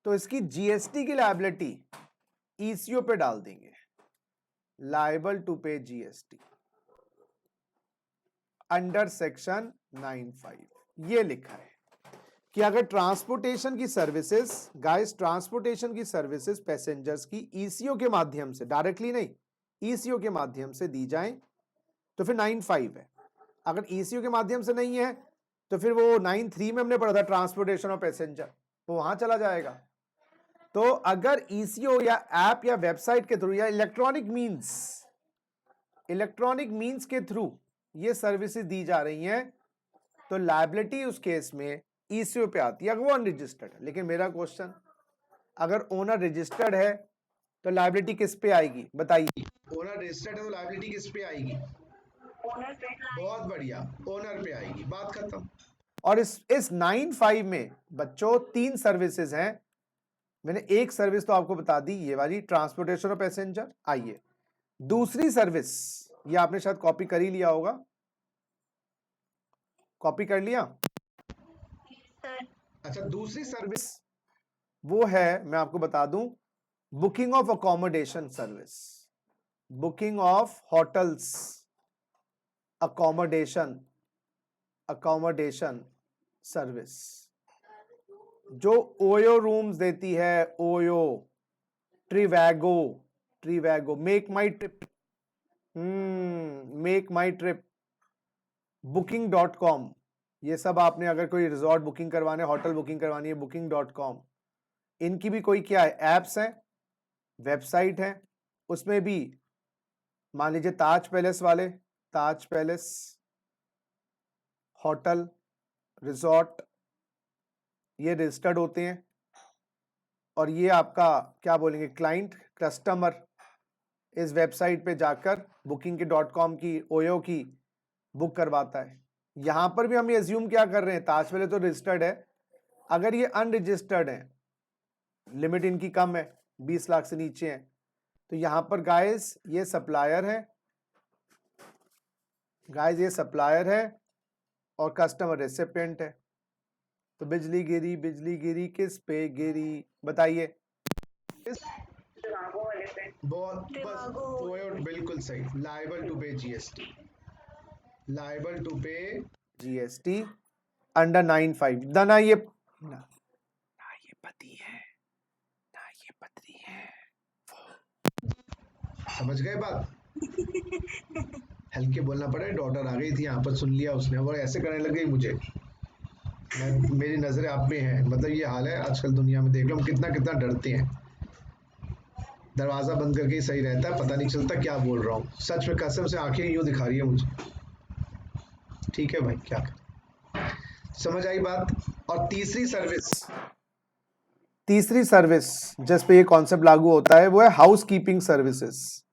तो इसकी जीएसटी की लायबिलिटी ईसीओ पे डाल देंगे, लायबल टू पे जीएसटी अंडर सेक्शन 9(5). ये लिखा है कि अगर ट्रांसपोर्टेशन की सर्विसेज, गाइस, ट्रांसपोर्टेशन की सर्विसेज पैसेंजर्स की ईसीओ के माध्यम से, डायरेक्टली नहीं, ईसीओ के माध्यम से दी जाए तो फिर 9(5) है। अगर ईसीओ के माध्यम से नहीं है तो फिर वो 9(3) में हमने पढ़ा था, ट्रांसपोर्टेशन ऑफ पैसेंजर, वो वहां चला जाएगा। तो अगर ईसीओ या ऐप या वेबसाइट के थ्रू या इलेक्ट्रॉनिक मींस के थ्रू ये सर्विसेज दी जा रही हैं, तो लायबिलिटी उस केस में ईसीओ पे आती है अगर वो अनरजिस्टर्ड है। लेकिन मेरा क्वेश्चन, अगर ओनर रजिस्टर्ड है तो लायबिलिटी किस पे आएगी बताइए? ओनर रजिस्टर्ड है तो लायबिलिटी किस पे आएगी? बहुत बढ़िया, ओनर पे आएगी, बात खत्म। और इस 9(5) में बच्चों 3 सर्विसेज हैं। मैंने एक सर्विस तो आपको बता दी, ये वाली ट्रांसपोर्टेशन ऑफ पैसेंजर। आइए दूसरी सर्विस, ये आपने शायद कॉपी कर ही लिया होगा, कॉपी कर लिया? अच्छा, दूसरी सर्विस वो है, मैं आपको बता दूं, booking of accommodation service, booking of hotels, accommodation service, जो ओयो रूम्स देती है, ओयो, ट्रिवैगो, मेक माई ट्रिप, booking.com, ये सब आपने अगर कोई रिजॉर्ट बुकिंग करवाने, होटल बुकिंग करवानी है, booking.com, इनकी भी कोई क्या है, एप्स हैं, वेबसाइट है, उसमें भी मान लीजिए ताज पैलेस वाले, ताज पैलेस होटल रिजॉर्ट, ये रजिस्टर्ड होते हैं और ये आपका क्या बोलेंगे क्लाइंट कस्टमर इस वेबसाइट पे जाकर बुकिंग की .com की ओयो की बुक करवाता है। यहां पर भी हम ये एज्यूम क्या कर रहे हैं, ताज पैलेस तो रजिस्टर्ड है, अगर ये अनरजिस्टर्ड है, लिमिट इनकी कम है, 20 लाख से नीचे है, तो यहां पर गाइस ये सप्लायर है, गाइस ये सप्लायर है और कस्टमर रेसिपिएंट है। तो बिजली गिरी किस पे गिरी बताइए? बहुत बस बिल्कुल सही, लाइबल टू पे जीएसटी, लाइबल टू पे जीएसटी अंडर 95। ना ये पति है ना ये पत्नी है। समझ गए बात? हल्के बोलना पड़े, डॉटर आ गई थी यहाँ पर, सुन लिया उसने और ऐसे करने लग गई मुझे। मेरी नजरें आप पे हैं, मतलब ये हाल है आजकल दुनिया में, देख लो हम कितना कितना डरते हैं। दरवाजा बंद करके ही सही रहता है, पता नहीं चलता क्या बोल रहा हूँ, सच में कसम से आंखें यूं दिखा रही है मुझे। ठीक है भाई, क्या करें, समझ आई बात? और तीसरी सर्विस जिस पे ये कॉन्सेप्ट लागू होता है वो है हाउस कीपिंग सर्विसेज।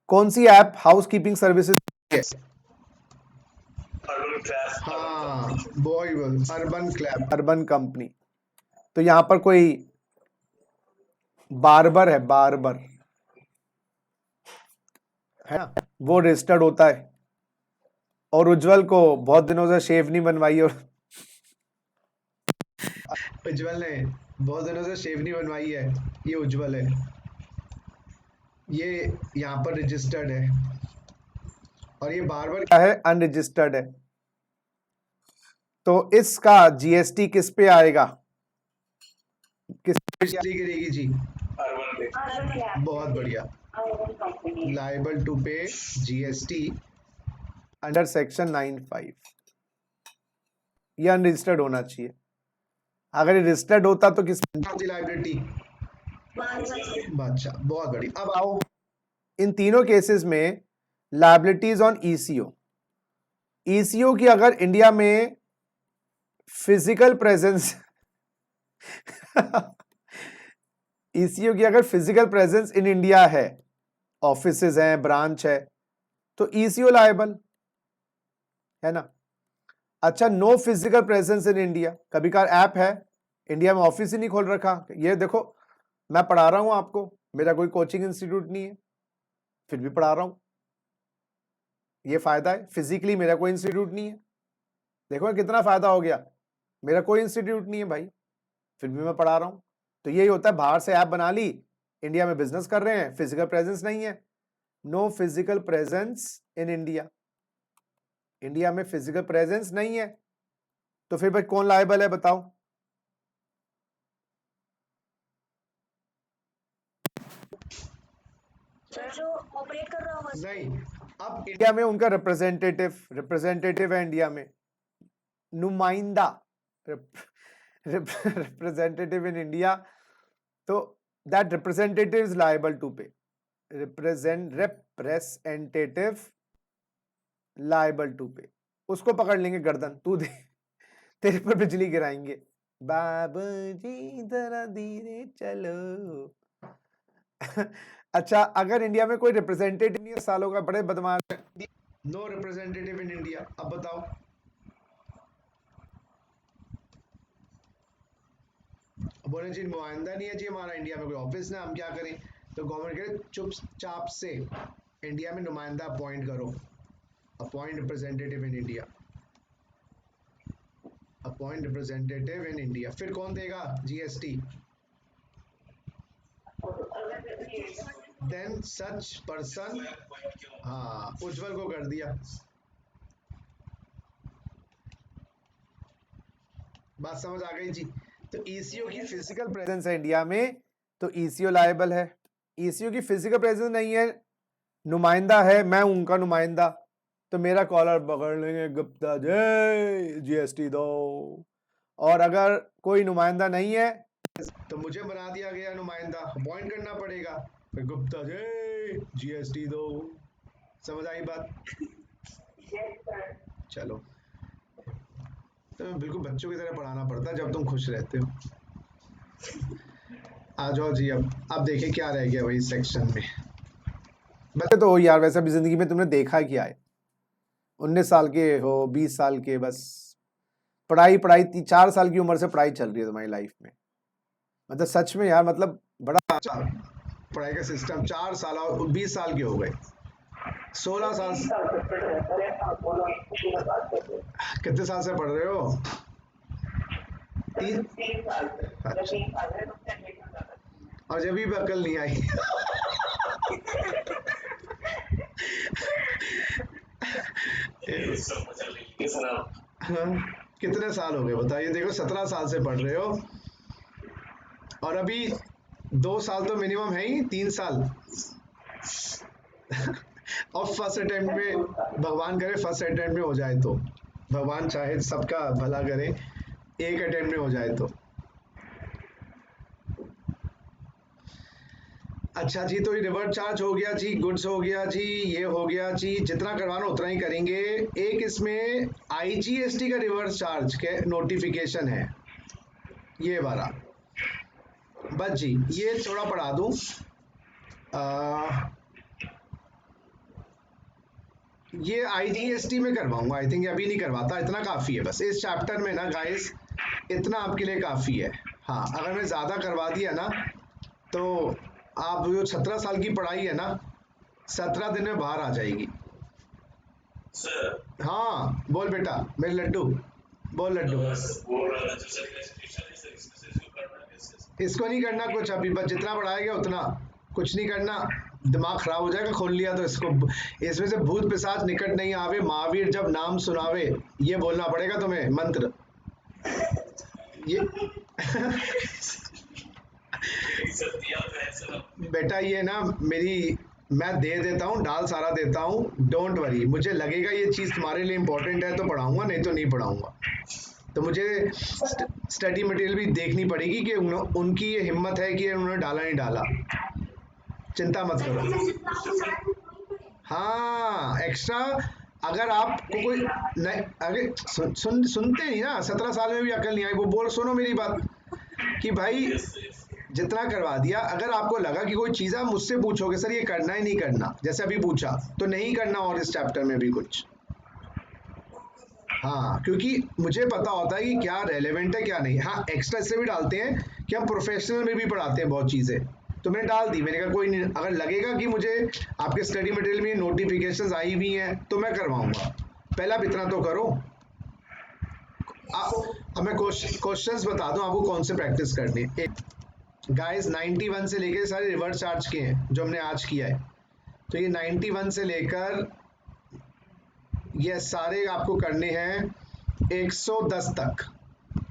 कौन सी ऐप हाउस कीपिंग सर्विसेज? हाँ बॉय अर्बन कंपनी। तो यहां पर कोई बार्बर है, बार्बर है ना, वो रजिस्टर्ड होता है और उज्जवल को बहुत दिनों से शेव नहीं बनवाई और उज्जवल ने बहुत दिनों से शेवनी बनवाई है, ये उज्जवल है, ये यहाँ पर रजिस्टर्ड है और ये बार्बर क्या है, अनरजिस्टर्ड है। तो इसका जीएसटी किस पे आएगा, किस पे गिरेगी जी? बहुत बढ़िया, लाइबल टू पे जीएसटी अंडर सेक्शन 95। ये अनरजिस्टर्ड होना चाहिए, अगर ये रजिस्टर्ड होता तो किस लाइबिलिटी बादशाह। बहुत बढ़िया। अब आओ इन तीनों केसेस में लायबिलिटीज ऑन ईसीओ। ईसीओ की अगर इंडिया में फिजिकल प्रेजेंस ईसीओ की अगर फिजिकल प्रेजेंस इन इंडिया है, ऑफिसेज हैं, ब्रांच है, तो ईसीओ लायबल है ना। अच्छा, no physical presence in India, कभी कभार ऐप है इंडिया में, ऑफिस ही नहीं खोल रखा। ये देखो मैं पढ़ा रहा हूं आपको, मेरा कोई कोचिंग इंस्टीट्यूट नहीं है, फिर भी पढ़ा रहा हूं, ये फायदा है। फिजिकली मेरा कोई इंस्टीट्यूट नहीं है, देखो कितना फायदा हो गया, मेरा कोई इंस्टीट्यूट नहीं है भाई, फिर भी मैं पढ़ा रहा हूं। तो यही होता है, बाहर से ऐप बना ली, इंडिया में बिजनेस कर रहे हैं, फिजिकल प्रेजेंस नहीं है, no physical presence in India, India में फिजिकल प्रेजेंस नहीं है, तो फिर भाई कौन लायबल है बताओ? जो ऑपरेट कर रहा होगा नहीं। अब इंडिया में उनका रिप्रेजेंटेटिव है, इंडिया में नुमाइंदा, रिप्रेजेंटेटिव इन इंडिया, तो that representative is liable to pay, representative liable to pay. उसको पकड़ लेंगे गर्दन, तू दे, तेरे पर बिजली गिराएंगे, बाबूजी जरा धीरे चलो। अच्छा, अगर इंडिया में कोई रिप्रेजेंटेटिव नहीं है, सालों का बड़े बदमाश है, नो रिप्रेजेंटेटिव इन इंडिया, अब बताओ बोले जी नुमाइंदा नहीं है जी हमारा इंडिया में, कोई ऑफिस ना, हम क्या करें? तो गवर्नमेंट कह रहे चुपचाप से इंडिया में नुमाइंदा अपॉइंट करो, appoint representative in India, appoint representative in India. फिर कौन देगा जीएसटी? देन सच पर्सन, हाँ उज्जवल को कर दिया, बात समझ आ गई जी? तो ईसीओ की फिजिकल प्रेजेंस है इंडिया में, तो ईसीओ लायबल है। ईसीओ की फिजिकल प्रेजेंस नहीं है, नुमाइंदा है, मैं उनका नुमाइंदा, तो मेरा कॉलर पकड़ लेंगे, गुप्ता जय जीएसटी दो। और अगर कोई नुमाइंदा नहीं है, तो मुझे बना दिया गया नुमाइंदा, अपॉइंट करना पड़ेगा, फिर गुप्ता जी जीएसटी दो। समझ आई बात? चलो, तो बिल्कुल बच्चों की तरह पढ़ाना पड़ता है जब तुम खुश रहते हो। आ जाओ जी, अब देखें क्या रह गया भाई सेक्शन में। बच्चे तो हो यार, वैसे भी जिंदगी में तुमने देखा क्या है, 19 साल के हो, 20 साल के, बस पढ़ाई पढ़ाई, 4 साल की उम्र से पढ़ाई चल रही है तुम्हारी लाइफ में। मतलब सच में यार, मतलब बड़ा अच्छा, पढ़ाई का सिस्टम 4 साल और 20 साल के हो गए, 16 साल। कितने साल से पढ़ रहे हो? 3 साल से। अच्छा, और जब भी अकल नहीं आई। हाँ, कितने साल हो गए बताइए? देखो 17 साल से पढ़ रहे हो, और अभी 2 साल तो मिनिमम है ही, 3 साल। और फर्स्ट अटेम्प्ट में, भगवान करे फर्स्ट अटेम्प्ट में हो जाए तो, भगवान चाहे सबका भला करे, एक अटेम्प्ट में हो जाए तो। अच्छा जी, तो ये रिवर्स चार्ज हो गया जी, गुड्स हो गया जी, ये हो गया जी, जितना करवाना उतना ही करेंगे। एक इसमें आईजीएसटी का रिवर्स चार्ज के नोटिफिकेशन है, ये वाला। बस जी, ये थोड़ा पढ़ा दूं। ये आईजीएसटी में करवाऊंगा, आई थिंक अभी नहीं करवाता, इतना काफी है बस इस चैप्टर में ना गाइस, इतना आपके लिए काफी है। हाँ, अगर मैं ज्यादा करवा दिया ना, तो आप जो 17 साल की पढ़ाई है ना, 17 दिन में बाहर आ जाएगी। सर हाँ बोल बेटा, मेरे लड्डू, बोल लड्डू। बोल रहा था जो सर क्लासिफिकेशन है सर, इसमें से इसको करना कैसे? इसको नहीं करना कुछ अभी, बस जितना पढ़ाया गया उतना, कुछ नहीं करना, दिमाग खराब हो जाएगा खोल लिया तो इसको। इसमें से भूत पिशाच निकट नहीं आवे, महावीर जब नाम सुनावे, ये बोलना पड़ेगा तुम्हें मंत्र, ये। सर दिया तो है सर आपने। बेटा ये ना मेरी, मैं दे देता हूँ, डाल सारा देता हूँ, डोंट वरी, मुझे लगेगा ये चीज तुम्हारे लिए इंपॉर्टेंट है तो पढ़ाऊंगा, नहीं तो नहीं पढ़ाऊंगा। तो मुझे स्टडी मटेरियल भी देखनी पड़ेगी कि उनकी ये हिम्मत है कि उन्होंने डाला नहीं डाला, चिंता मत करो। हाँ, एक्स्ट्रा, अगर आपको कोई नहीं, अरे सुनते नहीं ना, 17 साल में भी अकल नहीं आई, वो बोल, सुनो मेरी बात, कि भाई यस यस। जितना करवा दिया, अगर आपको लगा कि कोई चीज आप मुझसे पूछोगे सर ये करना ही नहीं करना, जैसे अभी पूछा, तो नहीं करना और इस चैप्टर में भी कुछ। हाँ, क्योंकि मुझे पता होता है कि क्या रेलेवेंट है क्या नहीं। हाँ, एक्स्ट्रा इससे भी डालते हैं कि हम प्रोफेशनल में भी पढ़ाते हैं बहुत चीजें, तो मैंने डाल दी, मैंने कहा कोई नहीं, अगर लगेगा कि मुझे आपके स्टडी मटेरियल में नोटिफिकेशंस आई हुई हैं तो मैं करवाऊंगा, पहले आप इतना तो करो। अब मैं क्वेश्चंस बता दूं आपको कौन से प्रैक्टिस करनी है। गाइस 91 से लेकर सारे रिवर्स चार्ज के हैं जो हमने आज किया है, तो ये 91 से लेकर ये सारे आपको करने हैं 110 तक,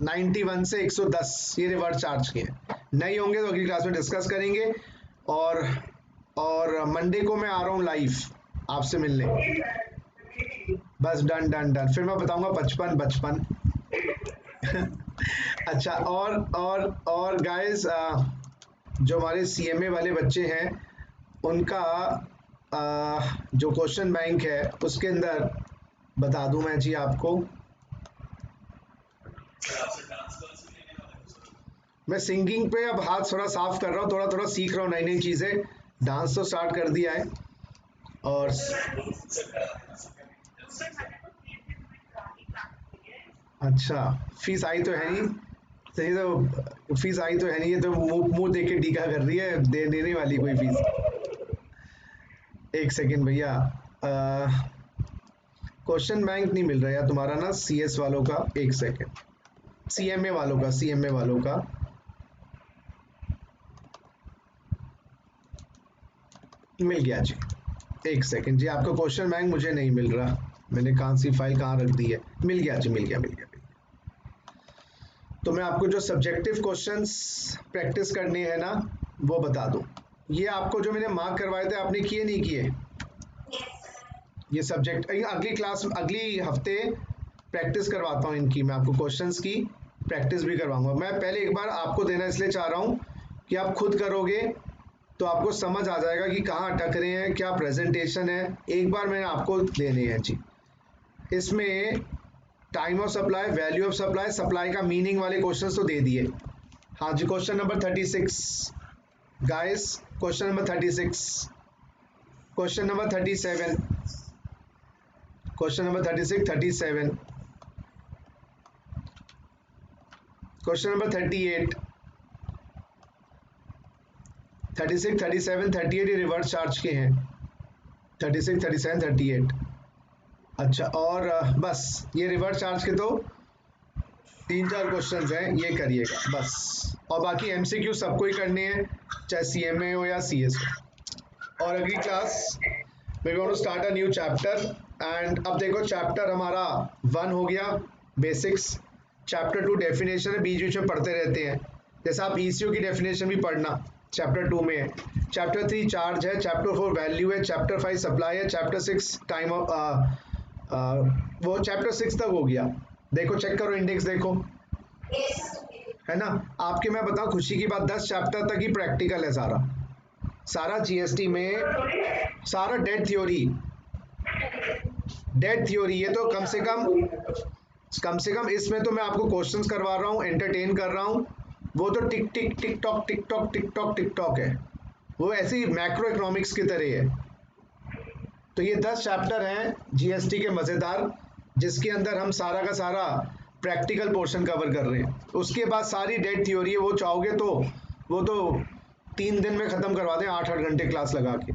91 से 110 ये रिवर्स चार्ज के हैं। नहीं होंगे तो अगली क्लास में डिस्कस करेंगे। और मंडे को मैं आ रहा हूँ लाइव आपसे मिलने, बस डन डन डन, फिर मैं बताऊंगा बचपन। अच्छा, और गाइस, जो हमारे सीएमए वाले बच्चे हैं उनका जो क्वेश्चन बैंक है उसके अंदर बता दूं मैं जी आपको, सर आपसे डांस क्लास भी लेने वाला है सर। मैं सिंगिंग पे अब हाथ थोड़ा साफ कर रहा हूँ, थोड़ा थोड़ा सीख रहा हूँ नई नई चीजें, डांस तो स्टार्ट कर दिया है। और सर करा देना सर। अच्छा, फीस आई तो है नहीं सही, तो फीस आई तो है नहीं, ये तो मुंह देख के टीका कर रही है, देने वाली कोई फीस। एक सेकेंड भैया, क्वेश्चन बैंक नहीं मिल रहा यार तुम्हारा ना, सीएस वालों का, एक सेकेंड, सीएमए वालों का मिल गया जी। एक सेकेंड जी, आपका क्वेश्चन बैंक मुझे नहीं मिल रहा, मैंने कहाँ सी फाइल कहाँ रख दी है, मिल गया जी, मिल गया। तो मैं आपको जो सब्जेक्टिव क्वेश्चंस प्रैक्टिस करने हैं ना वो बता दूं, ये आपको जो मैंने मार्क करवाए थे आपने किए नहीं किए? ये सब्जेक्ट अगली क्लास, अगली हफ्ते प्रैक्टिस करवाता हूँ इनकी मैं आपको क्वेश्चंस की, प्रैक्टिस भी करवाऊंगा। मैं पहले एक बार आपको देना इसलिए चाह रहा हूँ कि आप खुद करोगे तो आपको समझ आ जाएगा कि कहाँ अटक रहे हैं, क्या प्रेजेंटेशन है। एक बार मैंने आपको देने हैं जी। इसमें time of supply, value of supply, supply का मीनिंग वाले क्वेश्चंस तो दे दिए। हाँ जी, question number 36 guys, question number 36, question number 37, question number 36, 37, question number 38, 36, 37, 38 ये रिवर्स चार्ज के हैं। 36, 37, 38। अच्छा, और बस ये रिवर्स चार्ज के तो 3-4 क्वेश्चन हैं, ये करिएगा बस। और बाकी एमसीक्यू सबको ही करने हैं, चाहे सीएमए हो या सीएस हो। और अगली class we want to start a new chapter. And अब देखो चैप्टर हमारा 1 हो गया बेसिक्स, चैप्टर 2 डेफिनेशन है, बीच बीच में पढ़ते रहते हैं। जैसे आप ईसीयू की डेफिनेशन भी पढ़ना, चैप्टर 2 में है। चैप्टर 3 चार्ज है, चैप्टर 4 वैल्यू है, चैप्टर 5 सप्लाई है, चैप्टर 6 टाइम ऑफ वो चैप्टर 6 तक हो गया। देखो चेक करो, इंडेक्स देखो, है ना। आपके मैं बताऊं खुशी की बात, 10 चैप्टर तक ही प्रैक्टिकल है सारा। सारा जीएसटी में सारा डेट थ्योरी है। तो कम से कम इसमें तो मैं आपको क्वेश्चंस करवा रहा हूँ, एंटरटेन कर रहा हूँ। वो तो tick tick tick tock tick tock tick tock tick tock है, वो ऐसी मैक्रो इकोनॉमिक्स की तरह है। तो ये 10 चैप्टर हैं जीएसटी के मजेदार, जिसके अंदर हम सारा का सारा प्रैक्टिकल पोर्शन कवर कर रहे हैं। उसके बाद सारी डेट थ्योरी है, वो चाहोगे तो वो तो 3 दिन में खत्म करवा दें, 8-8 घंटे क्लास लगा के।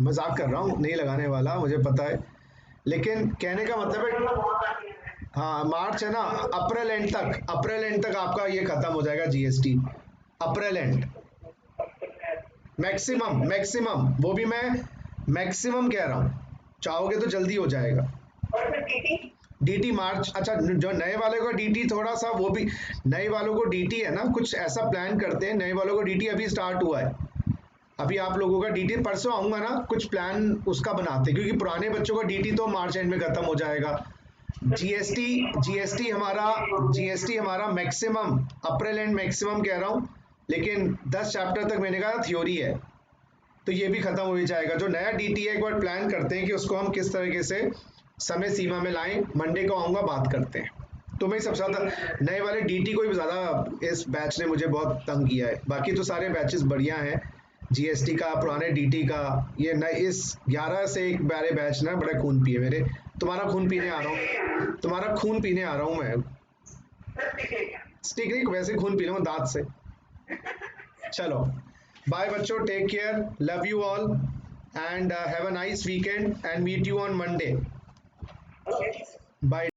मजाक कर रहा हूँ, नहीं लगाने वाला, मुझे पता है, लेकिन कहने का मतलब है हाँ मार्च है ना, अप्रैल एंड तक आपका ये खत्म हो जाएगा जीएसटी। अप्रैल एंड मैक्सिमम वो भी मैं मैक्सिमम कह रहा हूँ, चाहोगे तो जल्दी हो जाएगा। डीटी मार्च, अच्छा जो नए वाले को डीटी थोड़ा सा, वो भी नए वालों को डीटी है ना, कुछ ऐसा प्लान करते हैं, नए वालों को डीटी अभी स्टार्ट हुआ है। अभी आप लोगों का डीटी परसों आऊंगा ना, कुछ प्लान उसका बनाते हैं, क्योंकि पुराने बच्चों का डीटी तो मार्च एंड में खत्म हो जाएगा। जीएसटी हमारा मैक्सिमम अप्रैल एंड मैक्सिमम कह रहा हूँ, लेकिन 10 चैप्टर तक मैंने कहा थ्योरी है, तो ये भी खत्म हो ही जाएगा। जो नया डीटी है एक बार प्लान करते हैं कि उसको हम किस तरीके से समय सीमा में लाएं। मंडे को आऊंगा, बात करते हैं। तो मैं सबसे ज्यादा नए वाले डीटी को ही ज्यादा इस बैच ने मुझे बहुत तंग किया है, बाकी तो सारे बैचेस बढ़िया हैं, जीएसटी का, पुराने डीटी का, ये नए इस 11 से एक बारे बैच ना बड़ा खून पिए मेरे। तुम्हारा खून पीने आ रहा हूँ मैं। स्टिक नहीं, वैसे खून पी लूंगा दांत से। चलो बाय बच्चों, take care, love you all and have a nice weekend and meet you on Monday. Bye.